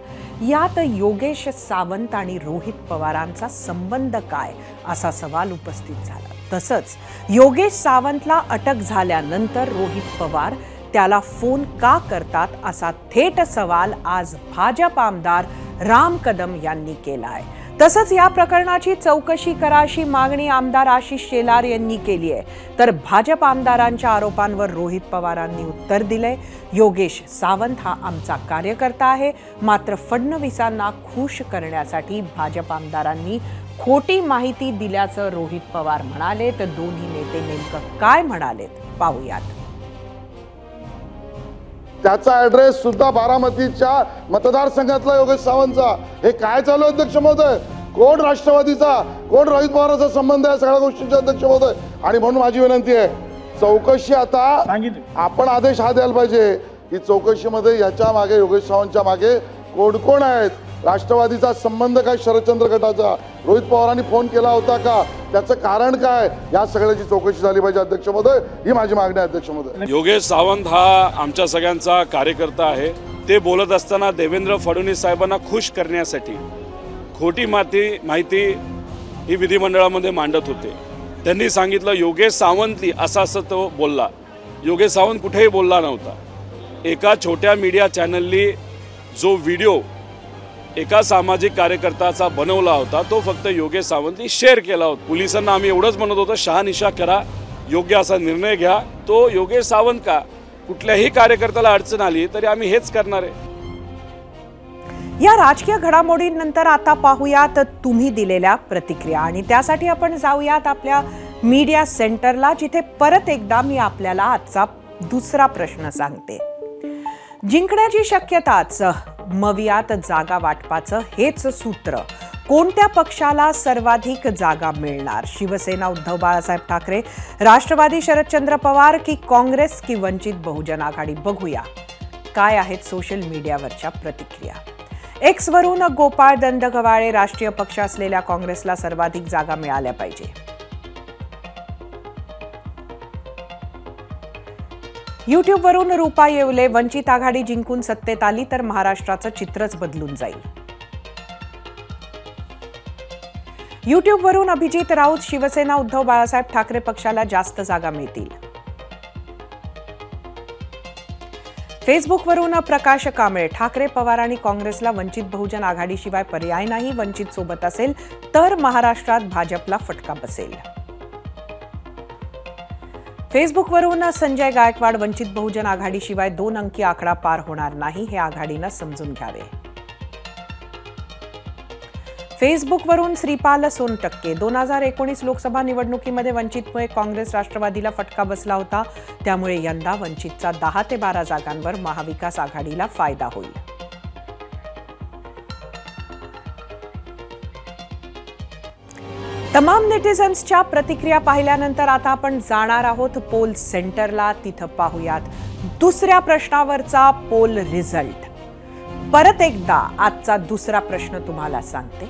यात योगेश सावंत आणि रोहित पवारांचा संबंध काय असा सवाल उपस्थित झाला. तसंच योगेश सावंतला अटक झाल्यानंतर रोहित पवार त्याला फोन का करतात असा थेट सवाल आज भाजप आमदार राम कदम यांनी केला आहे. तसंच या प्रकरणाची चौकशी करा अशी मागणी आमदार आशिष शेलार यांनी केली आहे. तर भाजप आमदारांच्या आरोपांवर रोहित पवारांनी उत्तर दिलंय. योगेश सावंत हा आमचा कार्यकर्ता आहे, मात्र फडणवीसांना खुश करण्यासाठी भाजप आमदारांनी खोटी माहिती दिल्याचं रोहित पवार म्हणाले. तर दोन्ही नेते नेमकं काय म्हणालेत पाहूयात. त्याचा ऍड्रेस सुद्धा बारामतीच्या मतदारसंघातला योगेश सावंतचा. हे काय चालू अध्यक्ष महोदय? कोण राष्ट्रवादीचा, कोण रोहित पवारांचा संबंध आहे सगळ्या गोष्टींचे अध्यक्ष महोदय? आणि म्हणून माझी विनंती आहे, चौकशी आता आपण आदेश हा द्यायला पाहिजे की चौकशीमध्ये याच्या मागे योगेश सावंतच्या मागे कोण कोण आहेत, राष्ट्रवादीचा संबंध काय, शरदचंद्र गटाचा, रोहित पवारांनी फोन केला होता का, त्याचं कारण काय, या सगळ्याची चौकशी झाली पाहिजे अध्यक्ष महोदय. ही माझी मागणी आहे अध्यक्ष महोदय. योगेश सावंत हा आमच्या सगळ्यांचा कार्यकर्ता आहे. ते बोलत असताना देवेंद्र फडणवीस साहेबांना खुश करण्यासाठी खोटी माहिती ही विधिमंडळामध्ये मांडत होते. त्यांनी सांगितलं योगेश सावंतली असं तो बोलला. योगेश सावंत कुठेही बोलला नव्हता. एका छोट्या मीडिया चॅनलनी जो व्हिडिओ एका सामाजिक कार्यकर्त्याचा बनवला होता तो फक्त योगेश सावंतनी शेअर केला होता. पोलिसांना आम्ही एवढंच म्हणत होतो, शहानिशा करा, योग्य असा निर्णय घ्या. तो योगेश सावंत का, कुठल्याही कार्यकर्त्याला अडचण आली तरी आम्ही हेच करणार आहे. या राजकीय घडामोडींनंतर आता पाहूयात तुम्ही दिलेल्या प्रतिक्रिया, आणि त्यासाठी आपण जाऊयात आपल्या मीडिया सेंटरला, जिथे परत एकदा मी आपल्याला आजचा दुसरा प्रश्न सांगते. जिंकण्याची शक्यताच, मवियात जागा वाटपाचं हेच सूत्र. कोणत्या पक्षाला सर्वाधिक जागा मिळणार? शिवसेना उद्धव बाळासाहेब ठाकरे, राष्ट्रवादी शरदचंद्र पवार की काँग्रेस की वंचित बहुजन आघाडी? बघूया काय आहेत सोशल मीडियावरच्या प्रतिक्रिया. एक्स वरून गोपाळ दंडगवाळे, राष्ट्रीय पक्ष असलेल्या काँग्रेसला सर्वाधिक जागा मिळाल्या पाहिजे. यूट्यूब वरून रूपा येवले, वंचित आघाडी जिंकून सत्तेत आली तर महाराष्ट्राचं चित्रच बदलून जाईल. यूट्यूब वरून अभिजित राऊत, शिवसेना उद्धव बाळासाहेब ठाकरे पक्षाला जास्त जागा मिळतील. फेसबुक वरून प्रकाश कांबळे, ठाकरे पवार आणि काँग्रेसला वंचित बहुजन आघाडीशिवाय पर्याय नाही. वंचित सोबत असेल तर महाराष्ट्रात भाजपला फटका बसेल. फेसबुक वरून संजय गायकवाड, वंचित बहुजन आघाडीशिवाय 2 अंकी आकडा पार होणार नाही, हे आघाडीनं समजून घ्यावे. फेसबुक वरून श्रीपाल सोनटक्के, 2019 लोकसभा निवडणुकीमध्ये वंचितमुळे काँग्रेस राष्ट्रवादीला फटका बसला होता, त्यामुळे यंदा वंचितचा 10 ते 12 जागांवर महाविकास आघाडीला फायदा होईल. तमाम नेटिझन्सच्या प्रतिक्रिया पाहिल्यानंतर आता आपण जाणार आहोत पोल सेंटरला. तिथं पाहूयात दुसऱ्या प्रश्नावरचा पोल रिझल्ट. परत एकदा आजचा दुसरा प्रश्न तुम्हाला सांगते.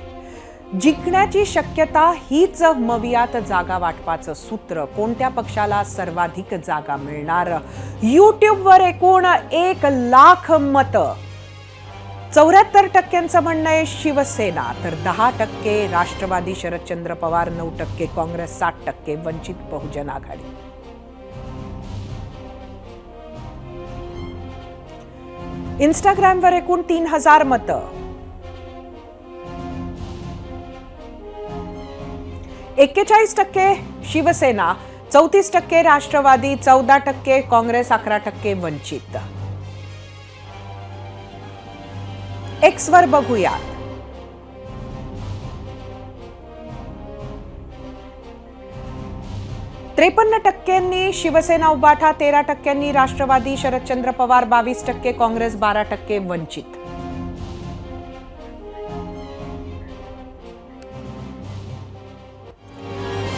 जिंकण्याची शक्यता हीच मवियात जागा वाटपाचं सूत्र. कोणत्या पक्षाला सर्वाधिक जागा मिळणार? यूट्यूबवर एकूण 1,00,000 मतं. 74% म्हणणं आहे शिवसेना, तर 10% राष्ट्रवादी शरदचंद्र पवार, 9% काँग्रेस, 7% वंचित बहुजन आघाडी. इंस्टाग्रामवर एकूण 3,000 मतं. 41% शिवसेना, 34% राष्ट्रवादी, 14% काँग्रेस, 11% वंचित. एक्स वर बघूयात. %53 शिवसेना उबाठा, 13% राष्ट्रवादी शरदचंद्र पवार, 22% काँग्रेस, 12% वंचित.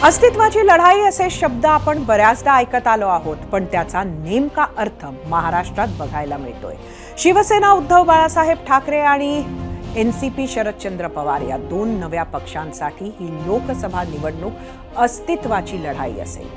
अस्तित्वाची लढाई असे शब्द आपण बऱ्याचदा ऐकत आलो आहोत, पण त्याचा नेमका अर्थ महाराष्ट्रात बघायला मिळतोय. शिवसेना उद्धव बाळासाहेब ठाकरे आणि एनसीपी शरदचंद्र पवार या दोन नव्या पक्षांसाठी ही लोकसभा निवडणूक अस्तित्वाची लढाई असेल.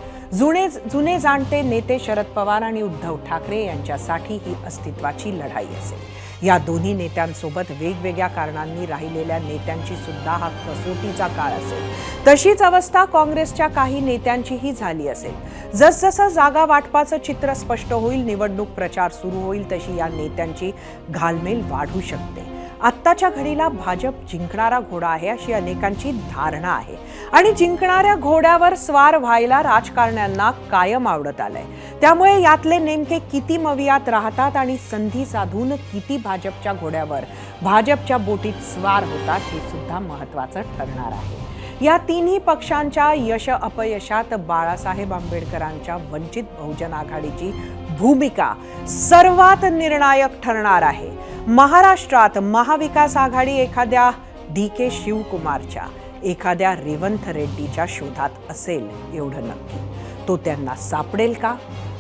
जुने जाणते नेते शरद पवार आणि उद्धव ठाकरे यांच्यासाठी ही अस्तित्वाची लढाई असेल. या दोन्ही नेत्यांसोबत वेगवेगळ्या कारणांनी राहिलेल्या नेत्यांची सुद्धा हा कसोटीचा काळ असेल. तशीच अवस्था काँग्रेसच्या काही नेत्यांचीही झाली असेल. जसजसं जागा वाटपाचं चित्र स्पष्ट होईल, निवडणूक प्रचार सुरू होईल, तशी या नेत्यांची घालमेल वाढू शकते. आत्ताच्या घडीला भाजप जिंकणारा घोडा आहे अशी अनेकांची धारणा आहे आणि जिंकणाऱ्या घोड्यावर स्वार व्हायला राजकारण्यांना कायम आवडत आलंय. त्यामुळे यातले नेमके किती मवियात राहतात आणि संधी साधून किती भाजपच्या घोड्यावर, भाजपच्या बोटीत स्वार होतात हे सुद्धा महत्त्वाचं ठरणार आहे. या तिन्ही पक्षांच्या यश अपयशात बाळासाहेब आंबेडकरांच्या वंचित बहुजन आघाडीची भूमिका सर्वात निर्णायक ठरणार आहे. महाराष्ट्रात महाविकास आघाडी एखाद्या DK शिवकुमारच्या, एखाद्या रेवंत रेड्डीच्या शोधात असेल एवढं नक्की. तो त्यांना सापडेल का?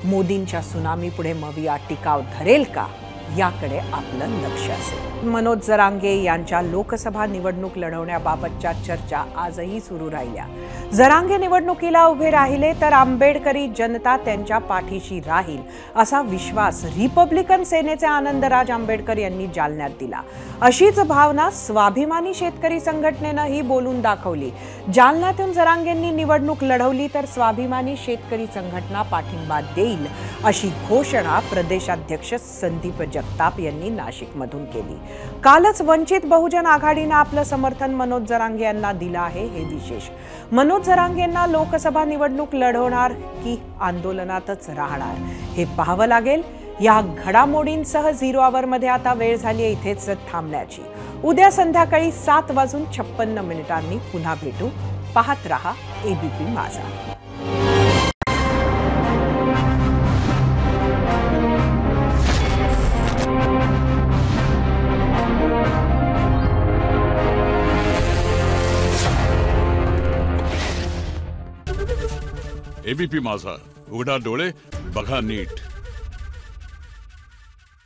मोदींच्या सुनामी पुढे मविया टिकाव धरेल का? याकडे आपलं लक्ष असेल. मनोज जरांगे यांच्या लोकसभा निवडणूक लढवण्याबाबतच्या चर्चा आजही सुरू राहिल्या. जरांगे निवडणुकीला उभे राहिले तर आंबेडकरी जनता त्यांच्या पाठीशी राहील असा विश्वास रिपब्लिकन सेनेचे आनंदराज आंबेडकर यांनी जालन्यात दिला. अशीच भावना स्वाभिमानी शेतकरी संघटनेनंही बोलून दाखवली. जालन्यातून जरांगेंनी निवडणूक लढवली तर स्वाभिमानी शेतकरी संघटना पाठिंबा देईल अशी घोषणा प्रदेशाध्यक्ष संदीप जगताप यांनी नाशिकमधून केली. कालच वंचित बहुजन आघाडीनं आपलं समर्थन मनोज जरांगे यांना दिलं आहे. हे विशेष. मनोज जरांगेंना लोकसभा निवडणूक लढवणार की आंदोलनातच राहणार हे पाहावं लागेल. या घडामोडींसह 0 आवरमध्ये आता वेळ झाली इथेच थांबण्याची. उद्या संध्याकाळी 7:56 पुन्हा भेटू. पाहत रहा ABP माझा. ABP माझा, उघडा डोळे बघा नीट.